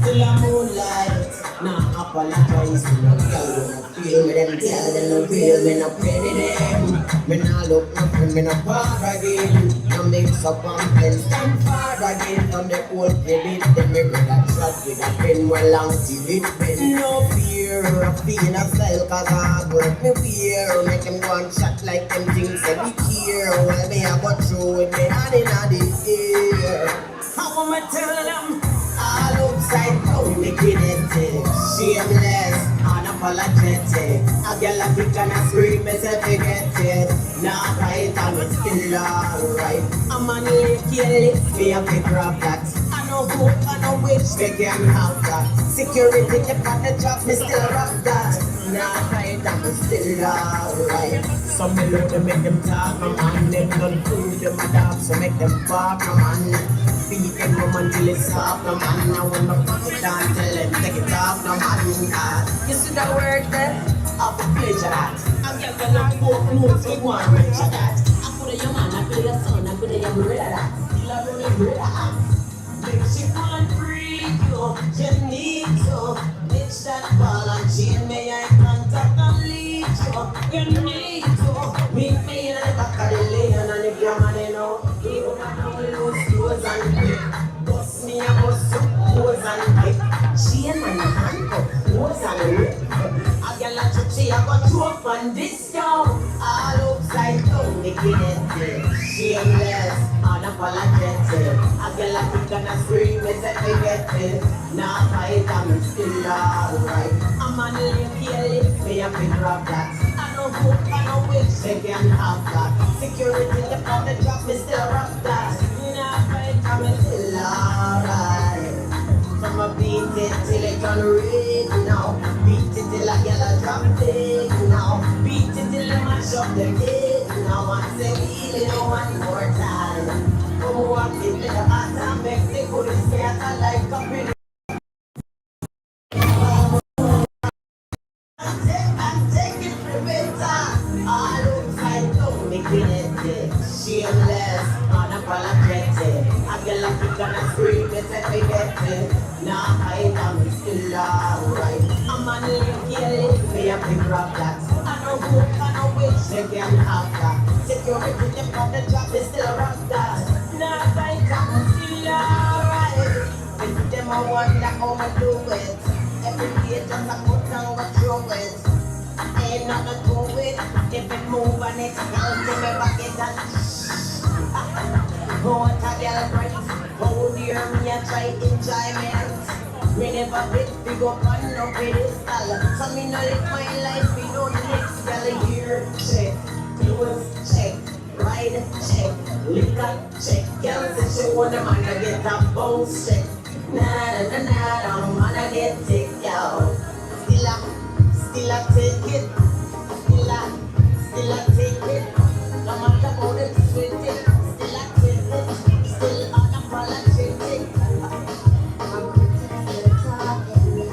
Still a moonlight, nah apologize to no girl. When I feel me, them girl, them no real, me no play them. Me nah look nothing, me no par again. No mix up and blend, stand far again. From the old credit, then me read a shot with a pen, well long till it bend. No fear, I feel a style, cause I work me fear. Make them one shot like them things that we care. While me I go through with me hand in the air. How am I tell them? All upside down, me kinetic, shameless, unapologetic. A girl a pick and a scream, me say forget it. Nah right, and it's still alright. A man lick your lips, me a pick grab that. I know who, I know which, they can have that. Security keep on the job, me still rock that. Nah right, and it's still alright. Some me load them, make them talk, no man. Them don't food, them a dog, so make them bark, no man. Beat them woman till it's soft, no man. Now when my put it down, tell them take it off, no man. You see the word there? Of the pleasure that. I'm getting a book notes, we want to mention that. I put a your man, I put a your son, I put a your brother. Still a running brother. Make she want to breathe you, you need you. Bitch that ball and chain, may I contact them. You need to meet me in the back of the lane, and if you're mad enough, you can lose clothes and quick. Bust me a bust up, hose and kick. Chain and handcuff, hose and whip. A girl a chuchi, I got you up on this town. All upside down, making it shameless, unapologetic. A girl a kick and a scream, me say me get it. Now fight, I'm still alright. I'm on the link here, lift me up and grab that. I know hope, I know wish they can have that. Security, the on the job, me still rock that. Now fight, I'm still alright. From a beat it till it turn red now. Beat it till I get a drop dead now. Beat it till I mash up the head now. I say feel it one more time. Come walk it to the bottom, Mexico is scatter like a pretty. Take it preventer. All upside down, making it shameless, unapologetic. I get like you gonna scream, it's a big it. Now I am still alright. I'm on the link here, lift me up and grab that. I know who, I know which they can have that. Security, them on the job, they still rock that. Now I am still alright. If them a wonder how I do it. Every day just a put down what through it. Ain't nothing to it. If it move and it's down, give me back it and go on to girl oh dear me, I try enjoyment. Me never bit big up on no pedestal. So me no live my life, me don't next girl here. Check, clothes check, ride check, liquor check. Girl says she want a man to get a bounce check. Nah, don't wanna get sick, yo. Still I take it. Still I take it. No matter how they sweet it. Still I take it. Still unapologetic. I'm pretty talking.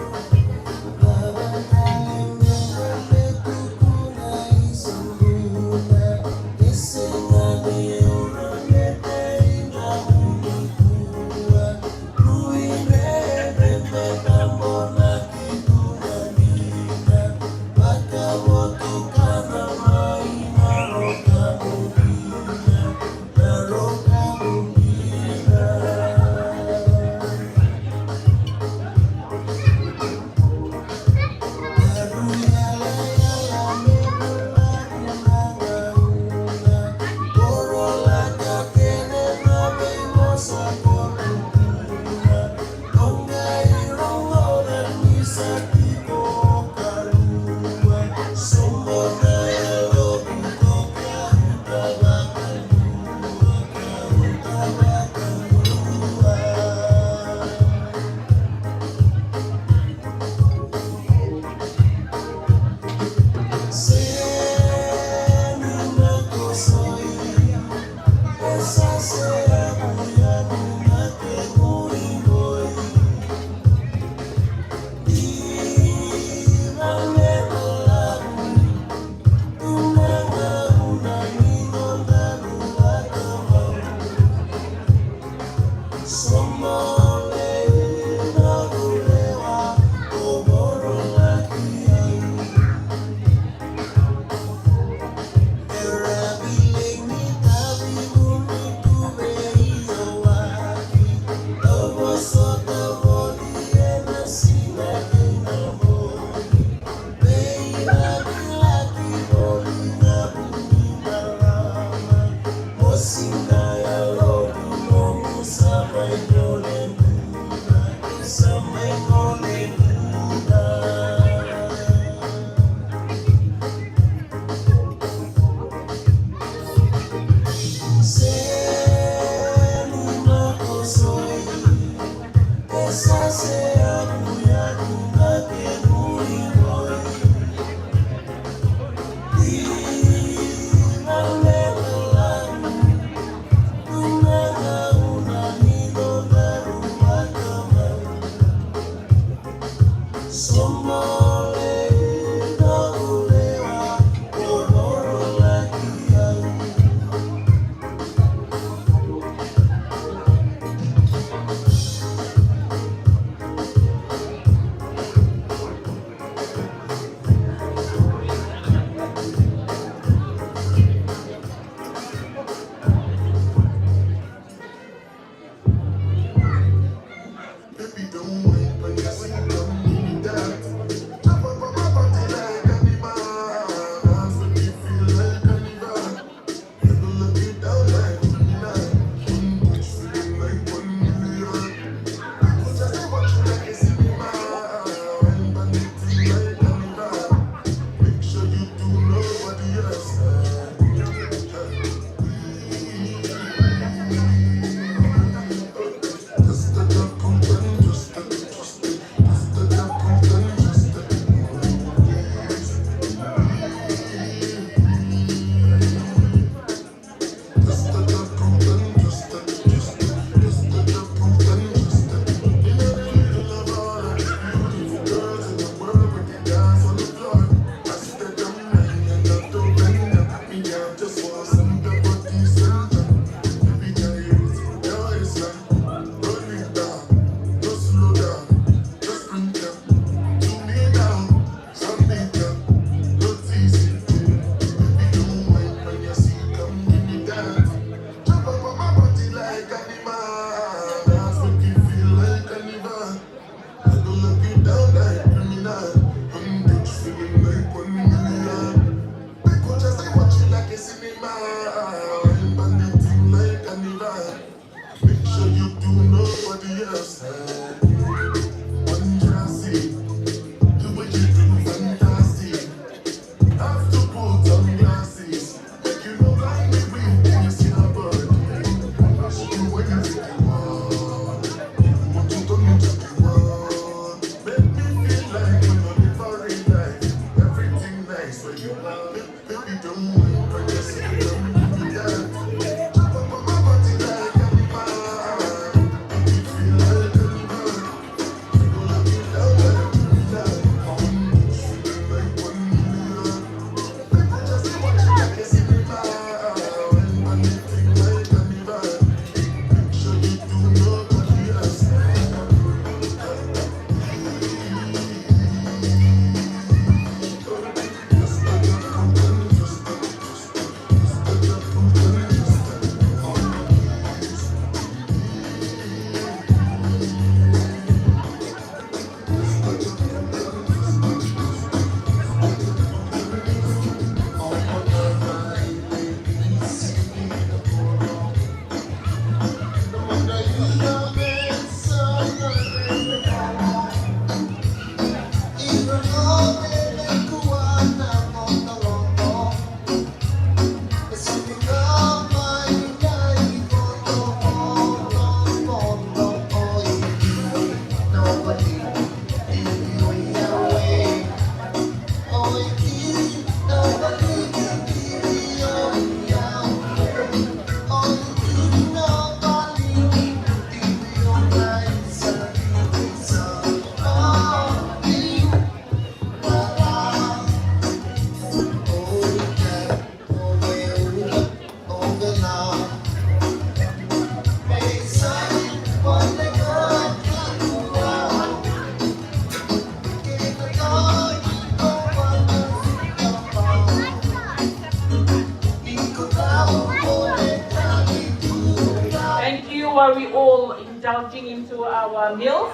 While we all indulging into our meals,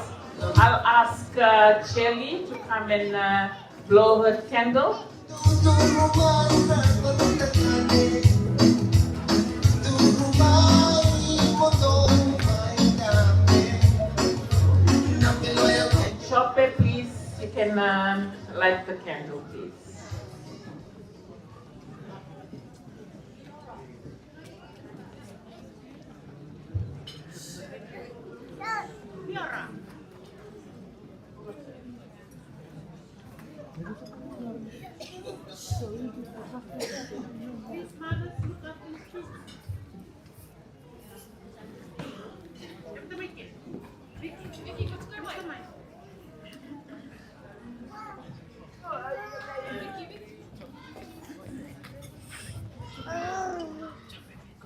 I'll ask Jelly to come and blow her candle. And Chope, please, you can light the candle, please.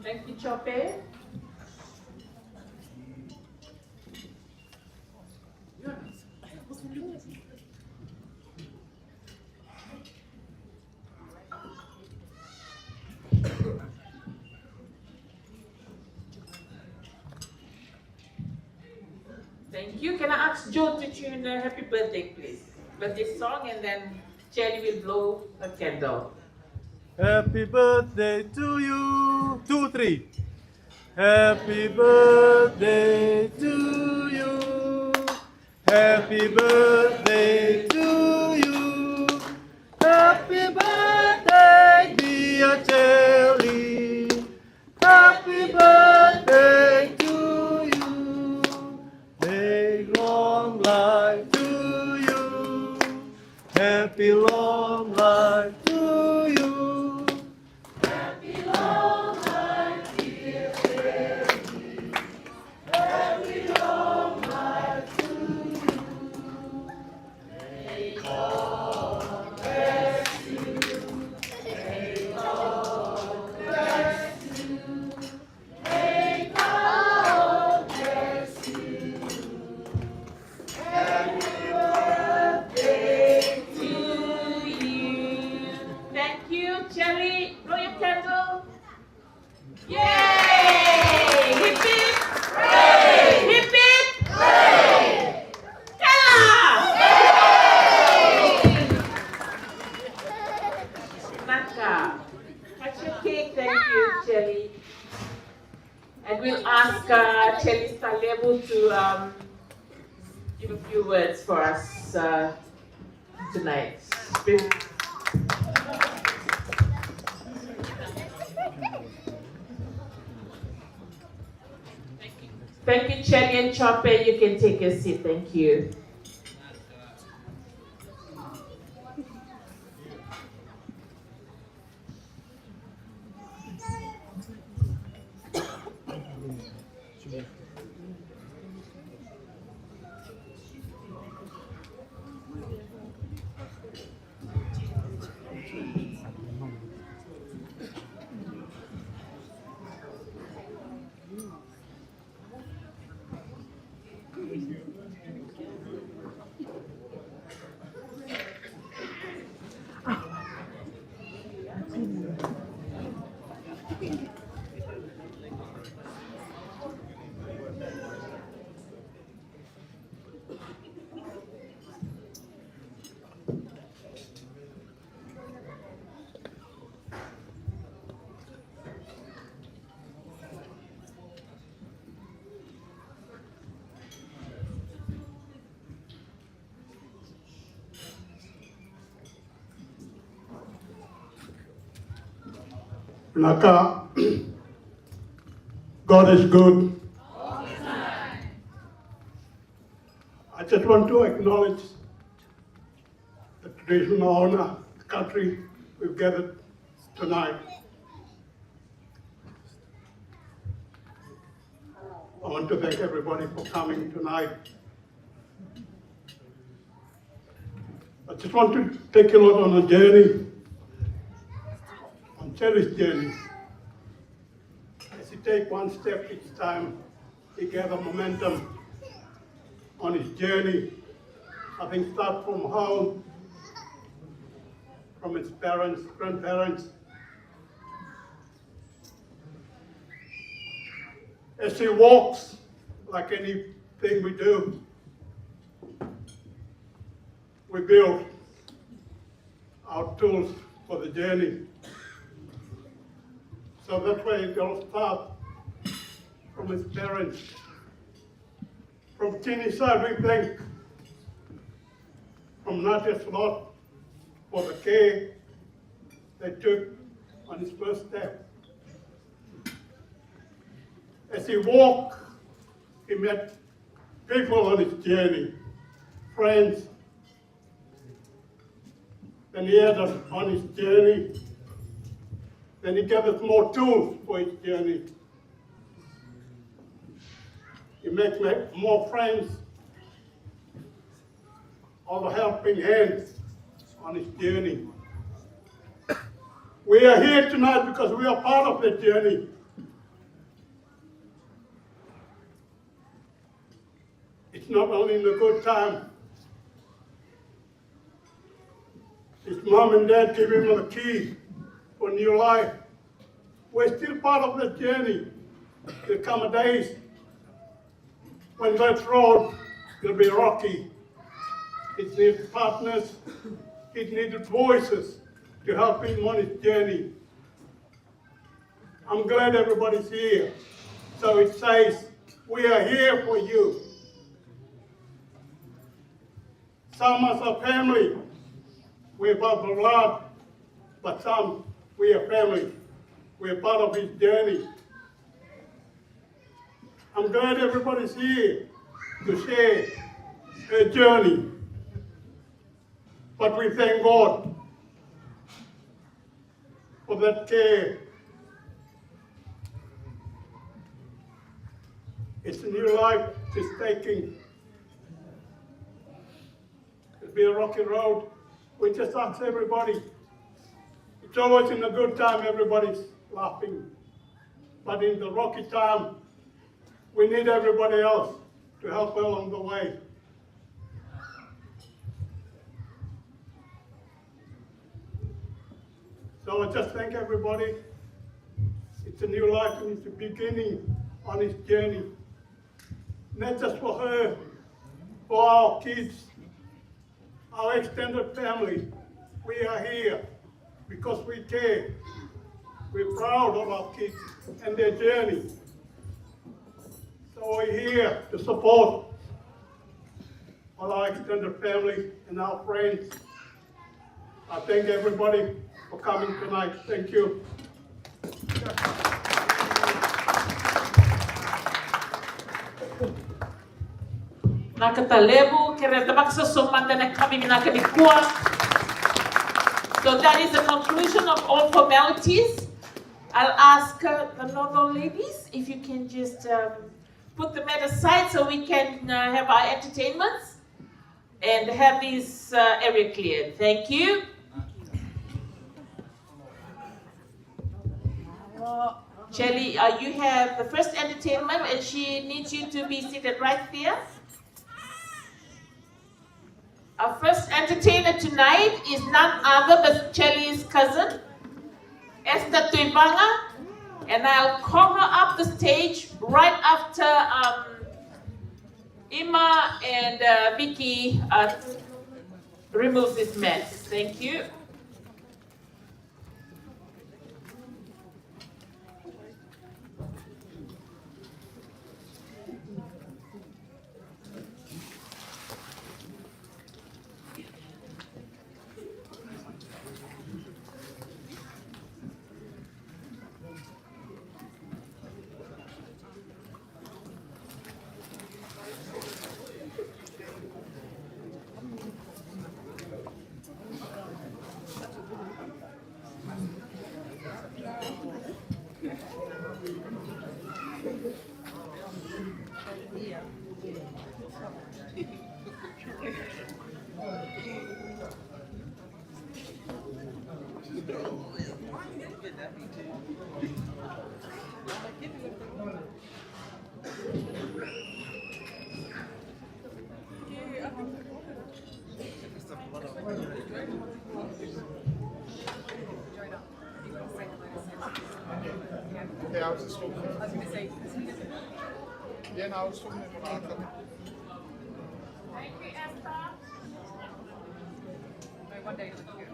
Thank you, Chope. Thank you. Can I ask Joe to tune the happy birthday, please? Birthday song, and then Jelly will blow a candle. Happy birthday to you. 2, 3. Happy birthday to you. Happy birthday to you. Happy birthday, dear Jelly. Happy birthday to you. May long life to you. Happy long life to you. Happy long life, dear Jelly. Happy long life to you. May God bless you. May God bless you. May God bless you. Happy birthday To you. Thank you, Jelly. Blow your candle. Yay! Hip hip! Hooray! Hip hip! Hooray! Naka, catch your cake. Thank you, Jelly. And we'll ask Jelly Stalebu to give a few words for us tonight. Thank you, Chelly and Chope. You can take your seat. Thank you. Naka, God is good. I just want to acknowledge the traditional owner, the country we've gathered tonight. I want to thank everybody for coming tonight. I just want to take you lot on a journey, on Jelly's journey. As he take one step each time, he gather momentum on his journey. I think start from home, from his parents, grandparents. As he walks, like anything we do, we build our tools for the journey. So that's why it all starts from his parents. From Tini's side, we thank from Nadia's lot for the care they took on his first step. As he walked, he met people on his journey, friends. Then he had us on his journey. Then he gave us more tools for his journey. He made more friends, all the helping hands on his journey. We are here tonight because we are part of the journey. It's not only in a good time. His mom and dad gave him the key for new life. We're still part of the journey. There'll come a days when that road It'll be rocky. It needs partners. It needed voices to help him on his journey. I'm glad everybody's here. So it says, we are here for you. Some of our family, we're part of blood, but some, we are family. We're part of his journey. I'm glad everybody's here to share her journey. But we thank God for that care. It's a new life she's taking. It'll be a rocky road. We just ask everybody. It's always in a good time, everybody's laughing. But in the rocky time, we need everybody else to help along the way. So I just thank everybody. It's a new life and it's a beginning on his journey. Not just for her, for our kids, our extended family. We are here because we care. We're proud of our kids and their journey. So we're here to support all our extended family and our friends. I thank everybody for coming tonight. Thank you. Nakatalebu kere tabaksa somanda na kami nakadikwa. So that is the conclusion of all formalities. I'll ask the noble ladies if you can just put the mat aside so we can have our entertainments and have this area cleared. Thank you. Jelly, you have the first entertainment and she needs you to be seated right there. Our first entertainer tonight is none other but Jelly's cousin, Esther Tuivanga, and I'll call her up the stage right after Ima and Vicky removes this mess. Thank you. Yeah, I was just talking. I was going to say. Yeah, no, I was talking about that. Thank you, Esther. No, one day it'll be good.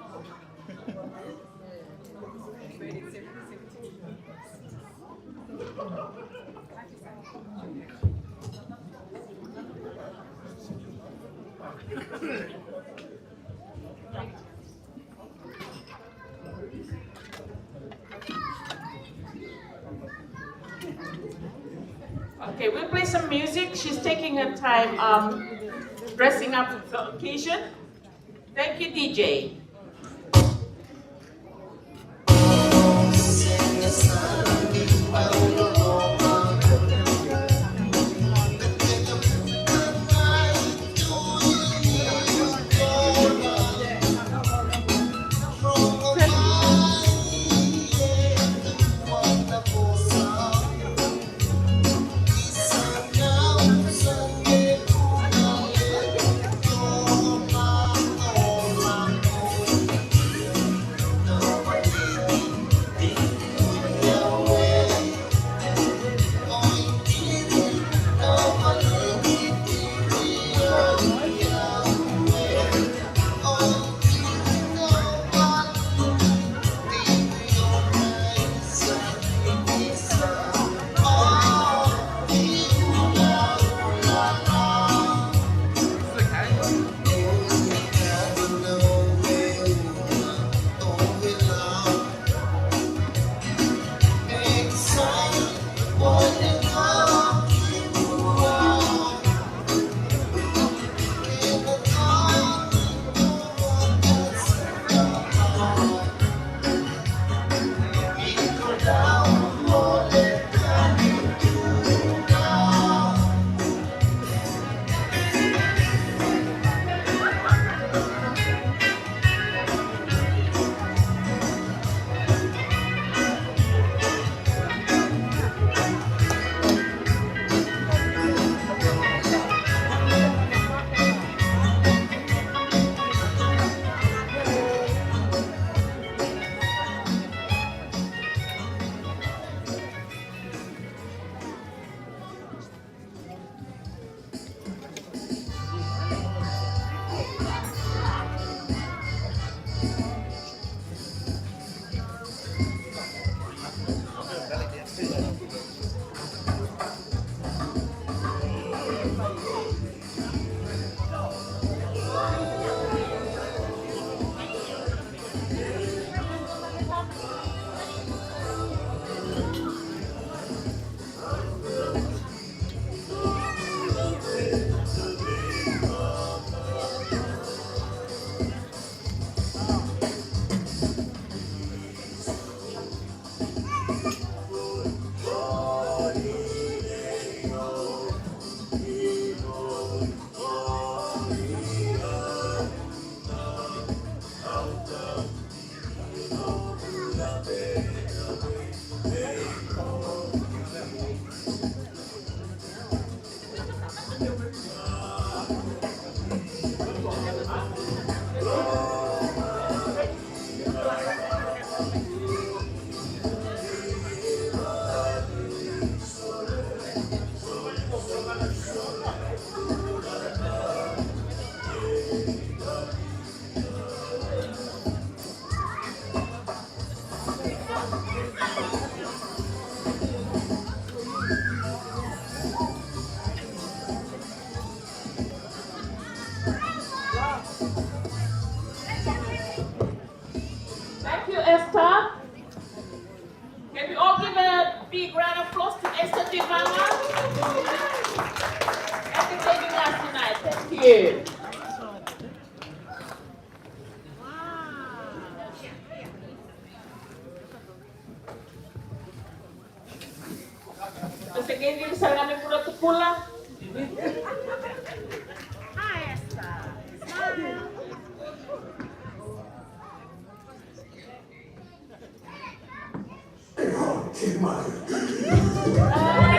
Okay, we'll play some music. She's taking her time dressing up for the occasion. Thank you, DJ. Thank you, Esther. Can we all give a big round of applause to Esther Divana? Entertaining us tonight. Thank you. Kasi ngayon yung sa namin pula to pula. Hi, Esther. Smile. Hãy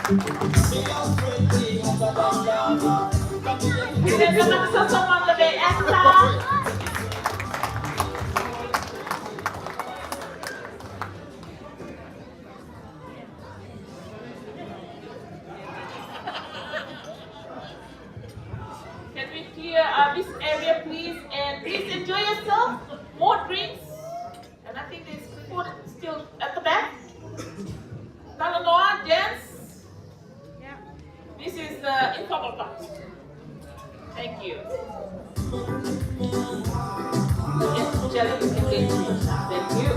Can we clear this area, please? And please enjoy yourself. More drinks. And I think there's food still at the back. Talanoa, dance. Yeah. This is the informal part. Thank you. Yes, Jelly, you can leave. Thank you.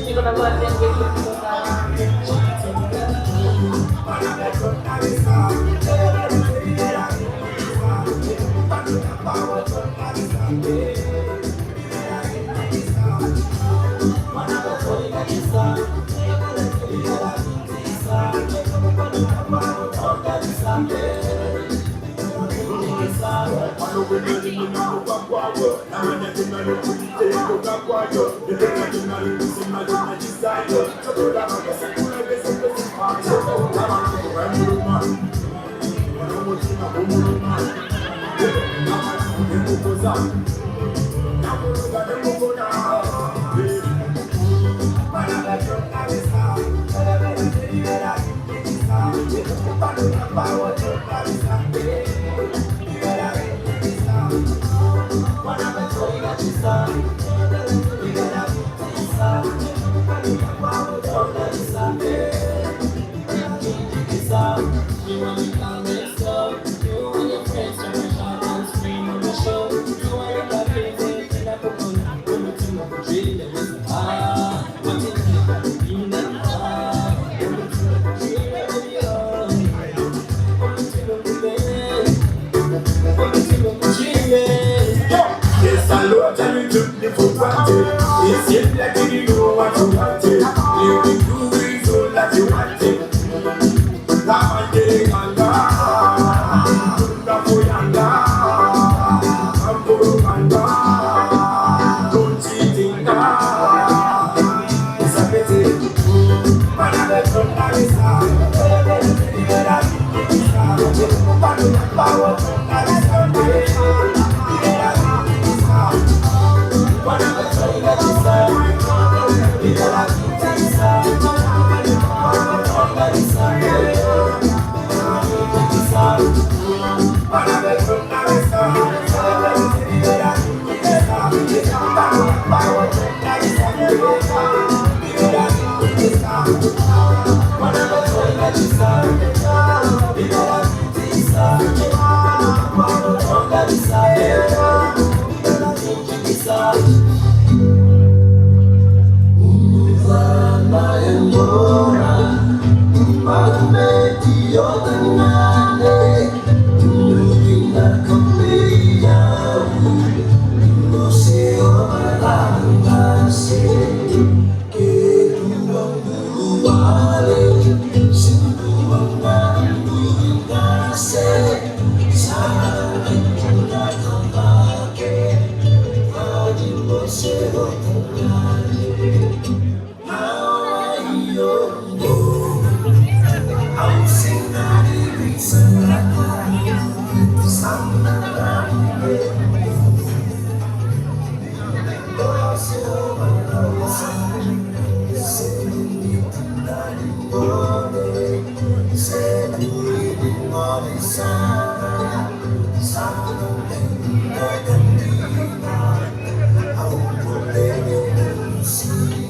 You're gonna go ahead and get It seems like you know what you wanted. You will do it all that you wanted. Don't you think it's a pity? See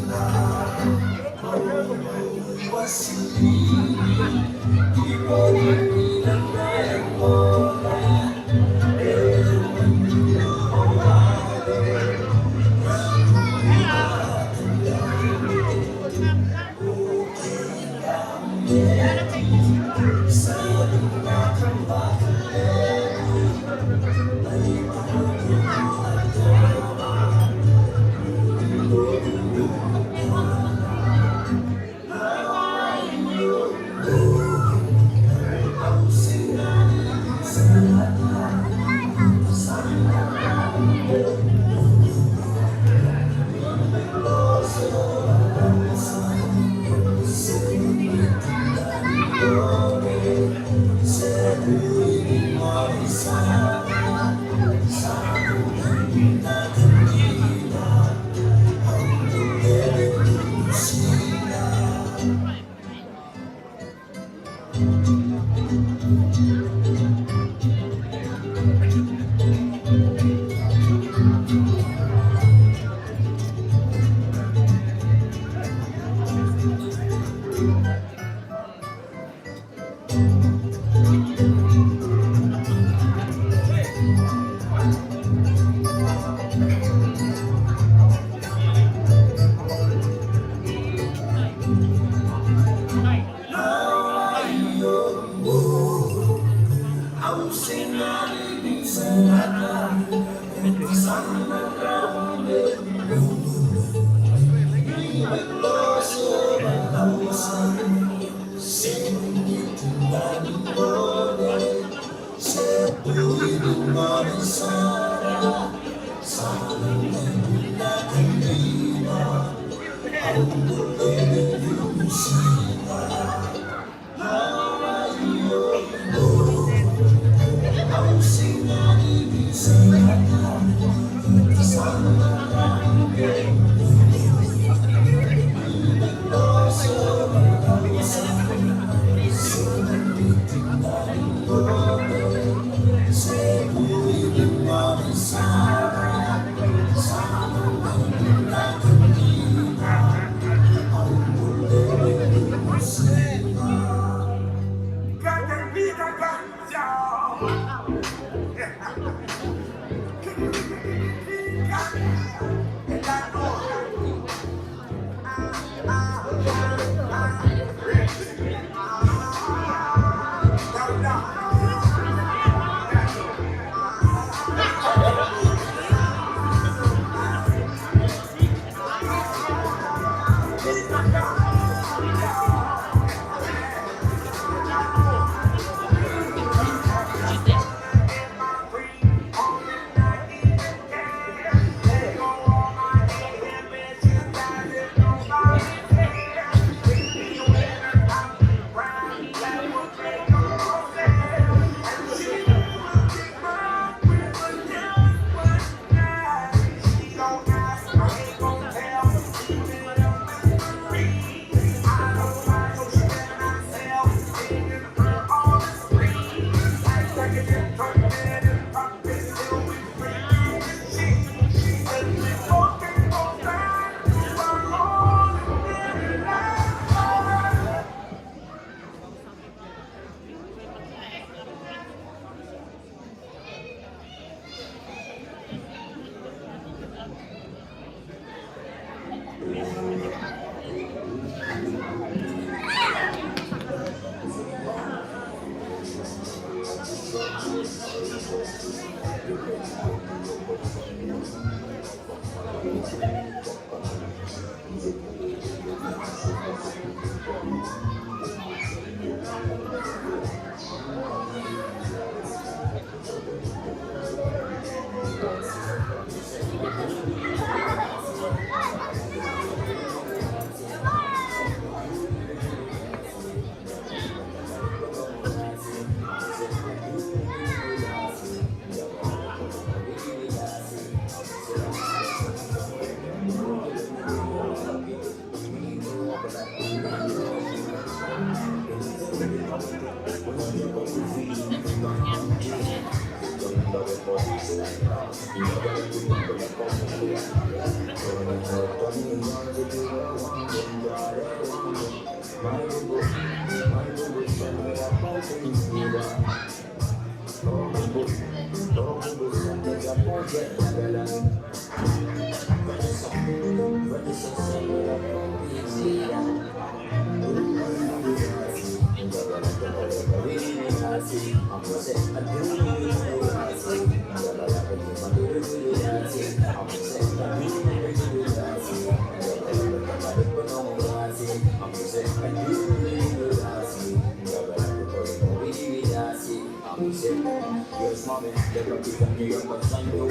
years, mommy, never give me up, but I know,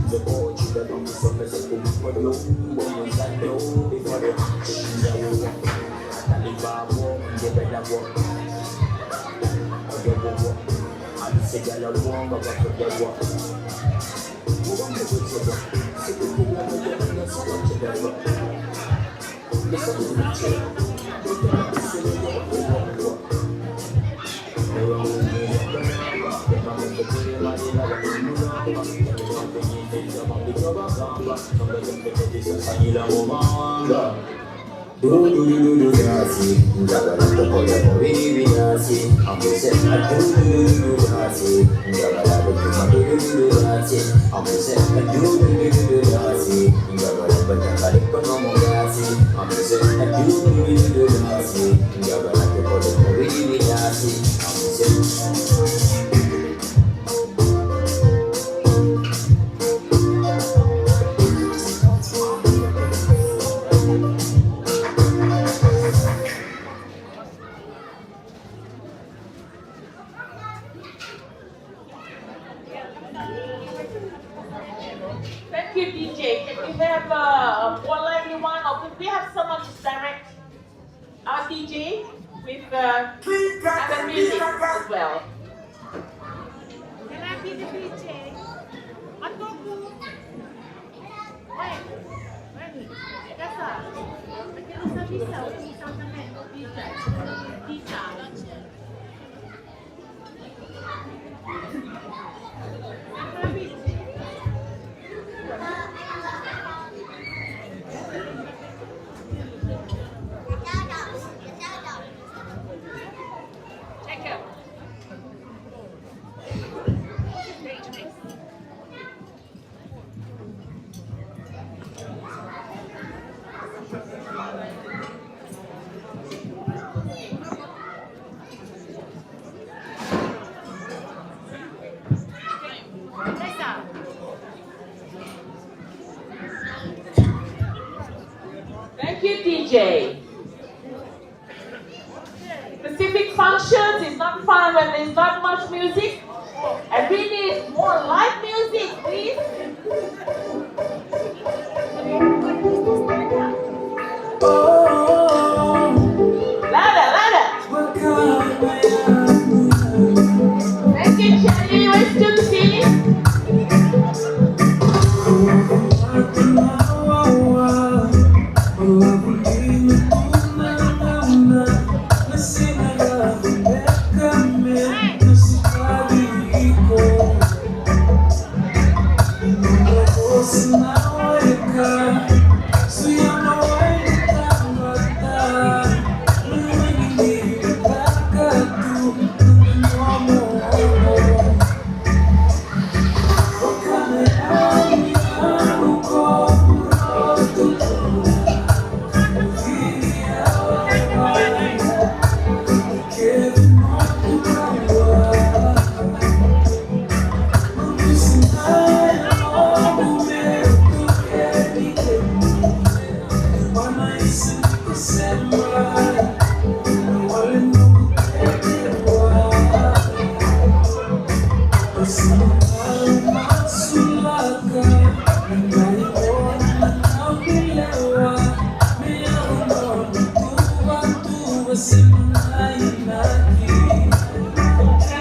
the boy, you never miss a message for me, but no, women's I know, before the action, I will walk, I live by walk, you better walk, I get the walk, I'm sick and I walk, but I forget walk. Who want me to say walk? Sick of people, I'm going to get so much of that walk. Listen to the chair. Thank you, DJ. Can we have more lively one, or could we have someone to direct our DJ with other music as well? Can I be the DJ? What go cool? Wait. That's all. Kita bisa bisa. Thank you, DJ. Specific functions is not fun when there's not much music. And we need more live music, please. Louder, louder. Thank you, JELI'S to see.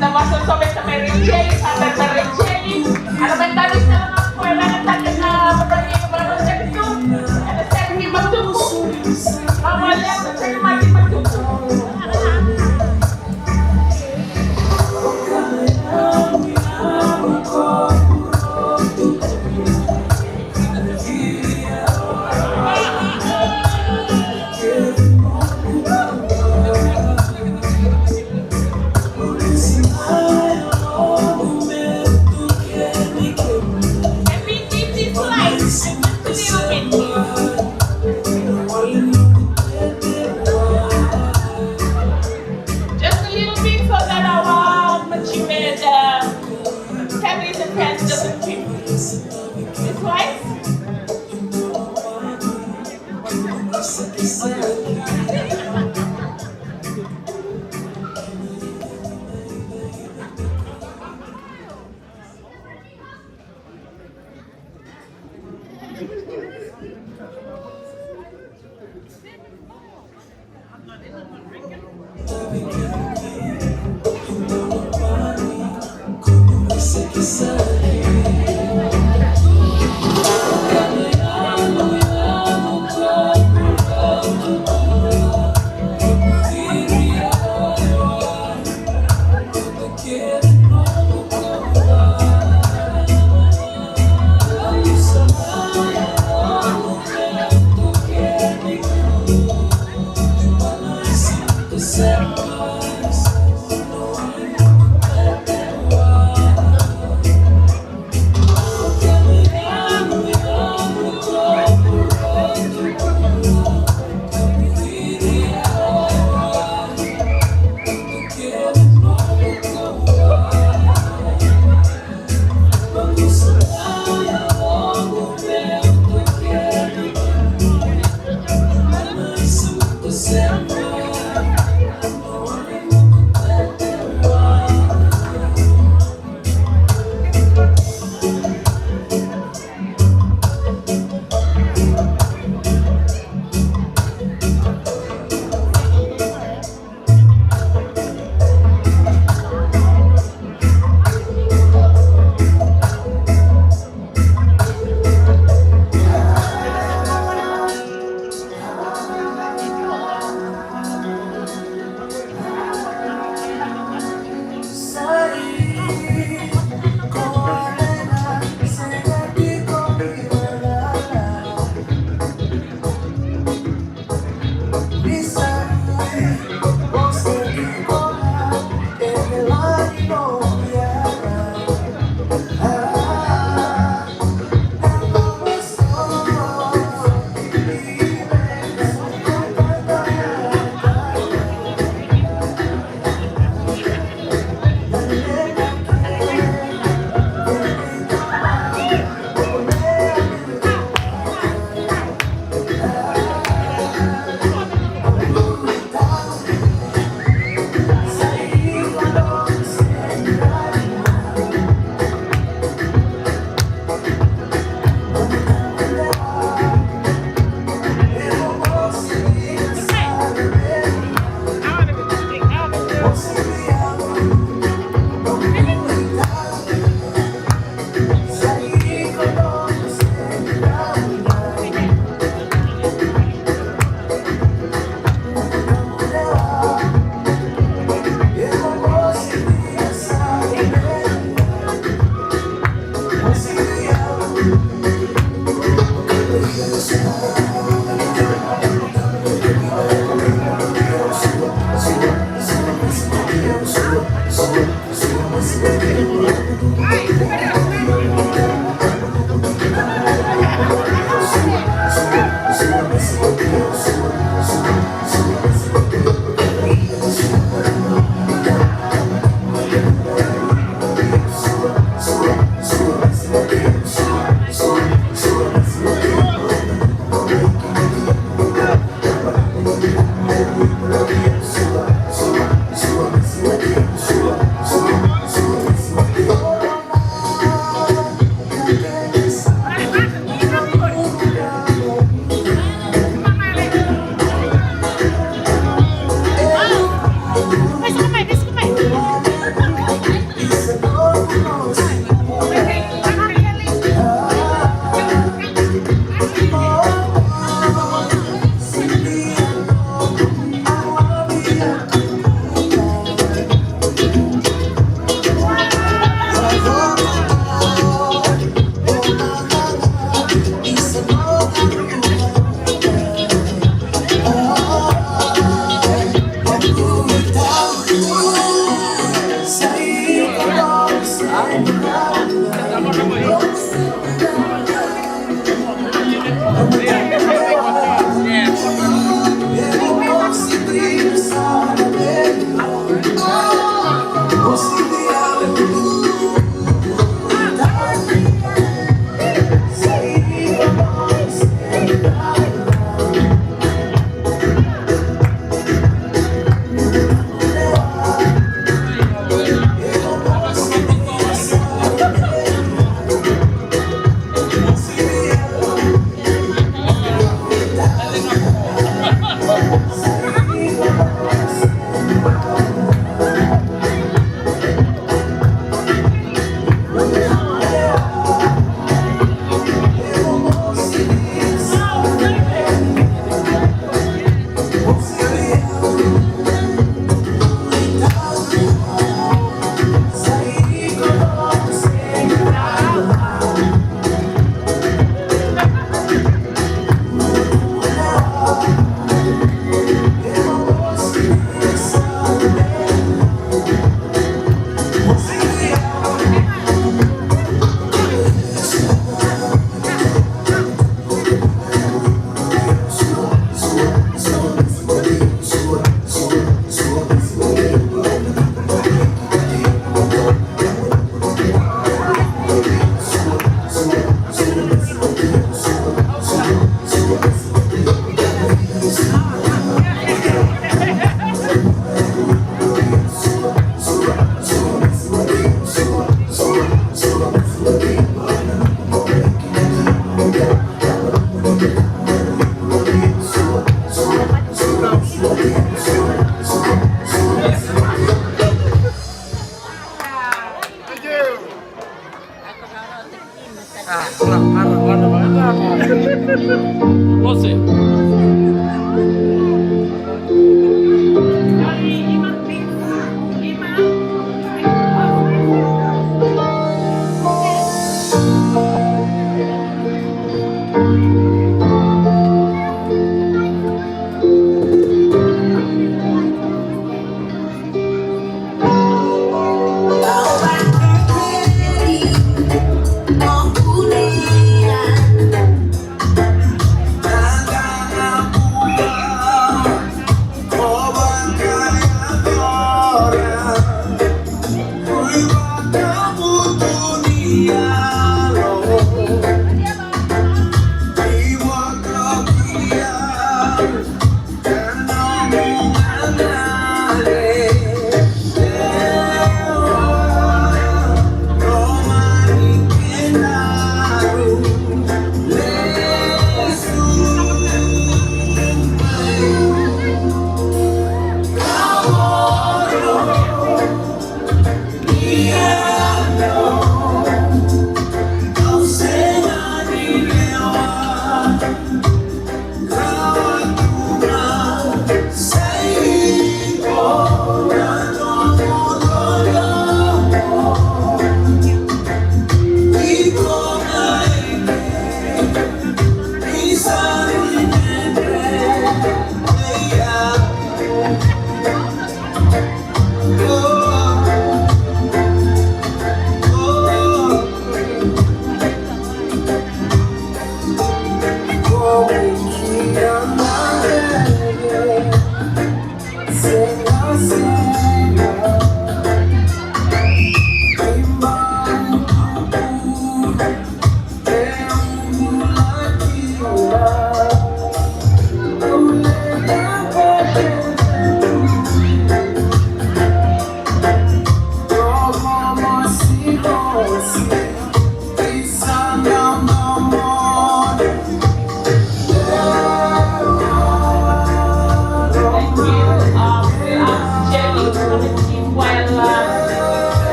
Termasuk sobek ke Reijeli'S, sampai ke Reijeli'S. Ada mentalis na mga kuwela na tayo na mabalingin ng mga sekto. Ada sekti magtupo. Mawala na tayo mati magtupo. Just a little bit so that our achievement families and friends doesn't keep this right.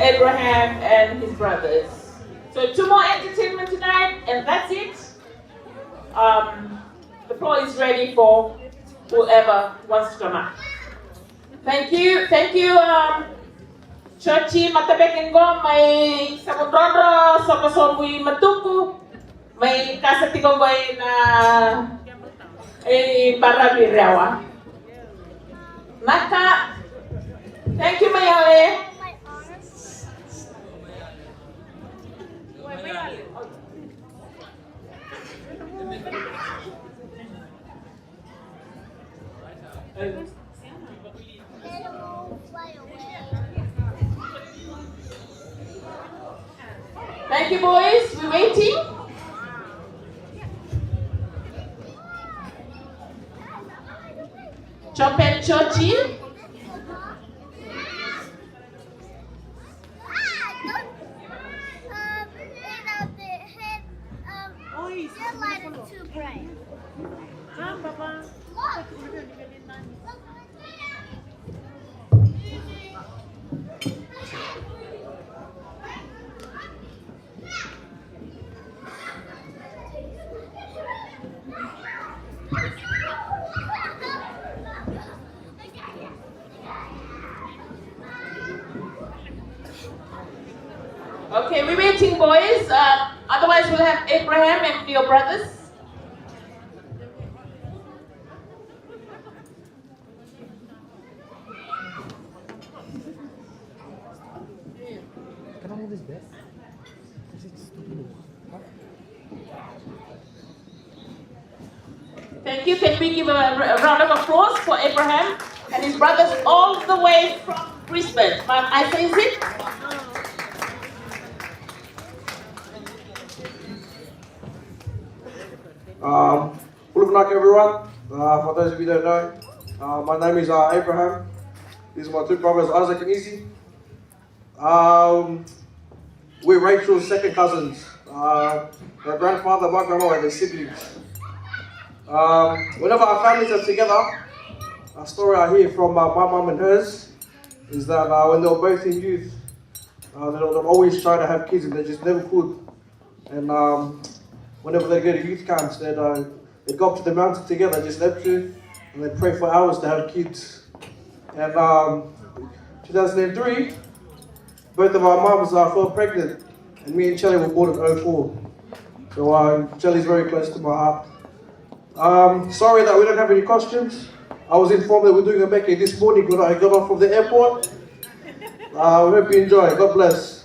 Abraham and his brothers. So 2 more entertainment tonight, and that's it. The floor is ready for whoever wants to come up. Thank you, Churchy Matabekengo, may Samudrondo, Sokosobui Matuku, may Kasatigongoy na Barabirawa. Naka, thank you, Mayale. Thank you, boys. We're waiting. Chopin Chochi. To pray. Okay, we're waiting, boys. Otherwise, we'll have Abraham and your brothers. Can I move this desk? Thank you. Can we give a round of applause for Abraham and his brothers all the way from Brisbane? I say, is it? Good luck, everyone. For those of you who don't know, my name is Abraham. These are my 2 brothers, Isaac and Izzy. We're Rachel's second cousins. Her grandfather, my grandma, and their siblings. Whenever our families are together, a story I hear from my mum and hers is that when they were both in youth, they were always trying to have kids and they just never could. And whenever they go to youth camps, they'd go up to the mountain together, just them two, and they'd pray for hours to have kids. And 2003, both of our mums fell pregnant, and me and Chelly were born in 2004. So Chelly's very close to my heart. Sorry that we don't have any costumes. I was informed that we're doing a Mecca this morning when I got off from the airport. We hope you enjoy. God bless.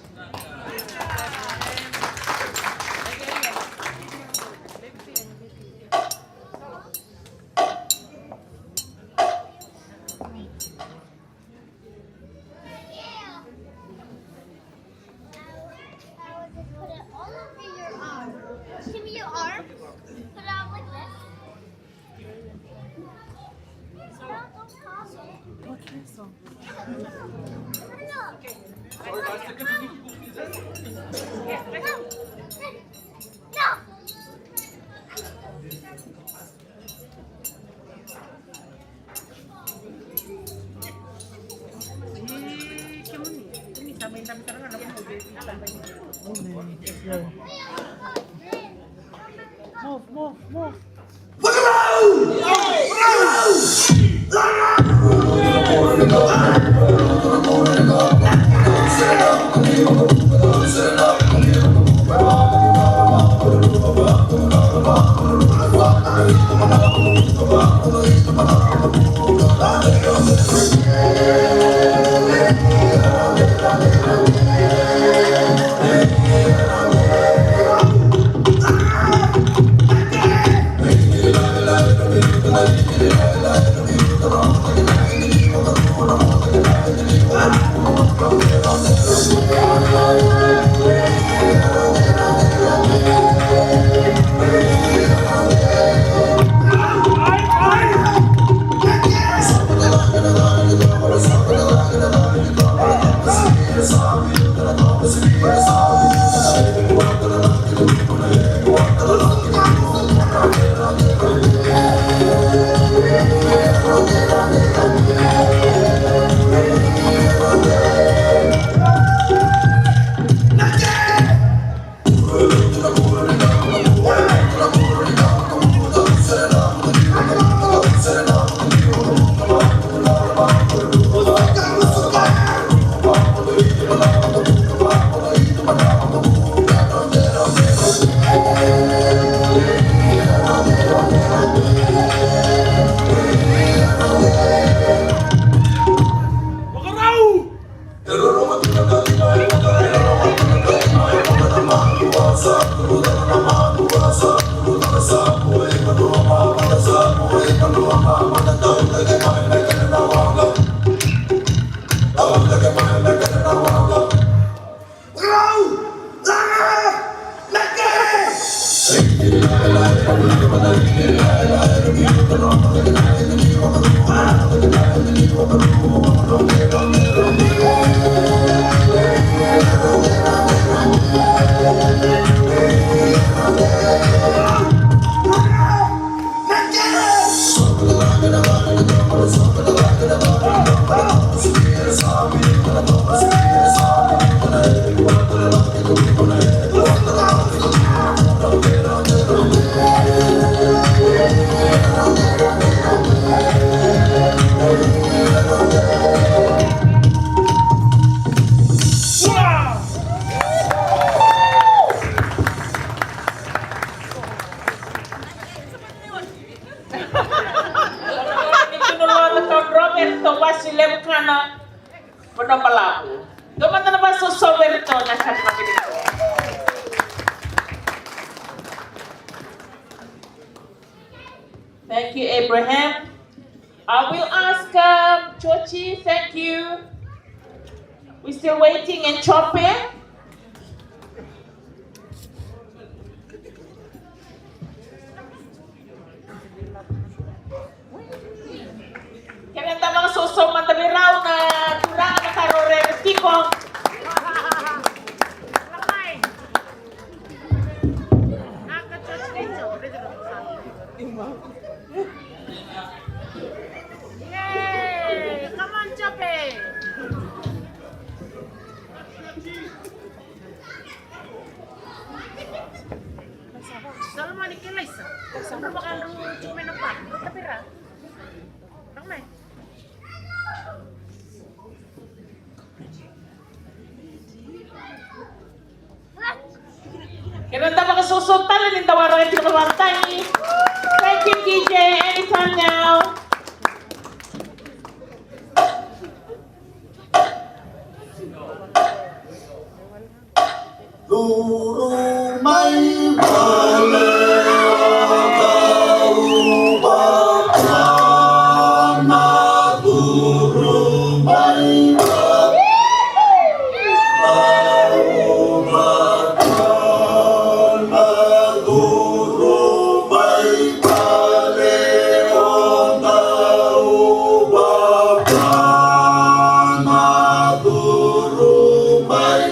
Give me your arm. Put it out like this. Move. Thank you, Abraham. I will ask Chochi, thank you. We're still waiting, and Chope. Kaya mga suso mandabiraw na turang na karore tiko. Nakaka-touch dito. also talent in the world. Thank you, DJ. Anytime now. Guru mai vale kau bapana guru mai kau bapana guru mai vale kau bapana guru mai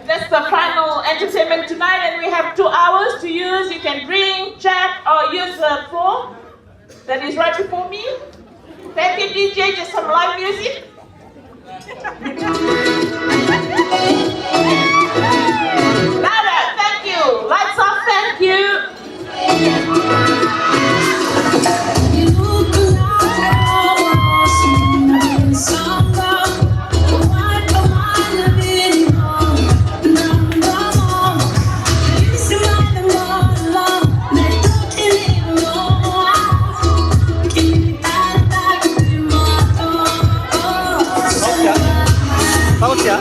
That's the final entertainment tonight, and we have 2 hours to use. You can drink, chat, or use the floor that is right before me. Thank you, DJ. Just some live music. Louder, thank you. Lights off, thank you. Vamos ya.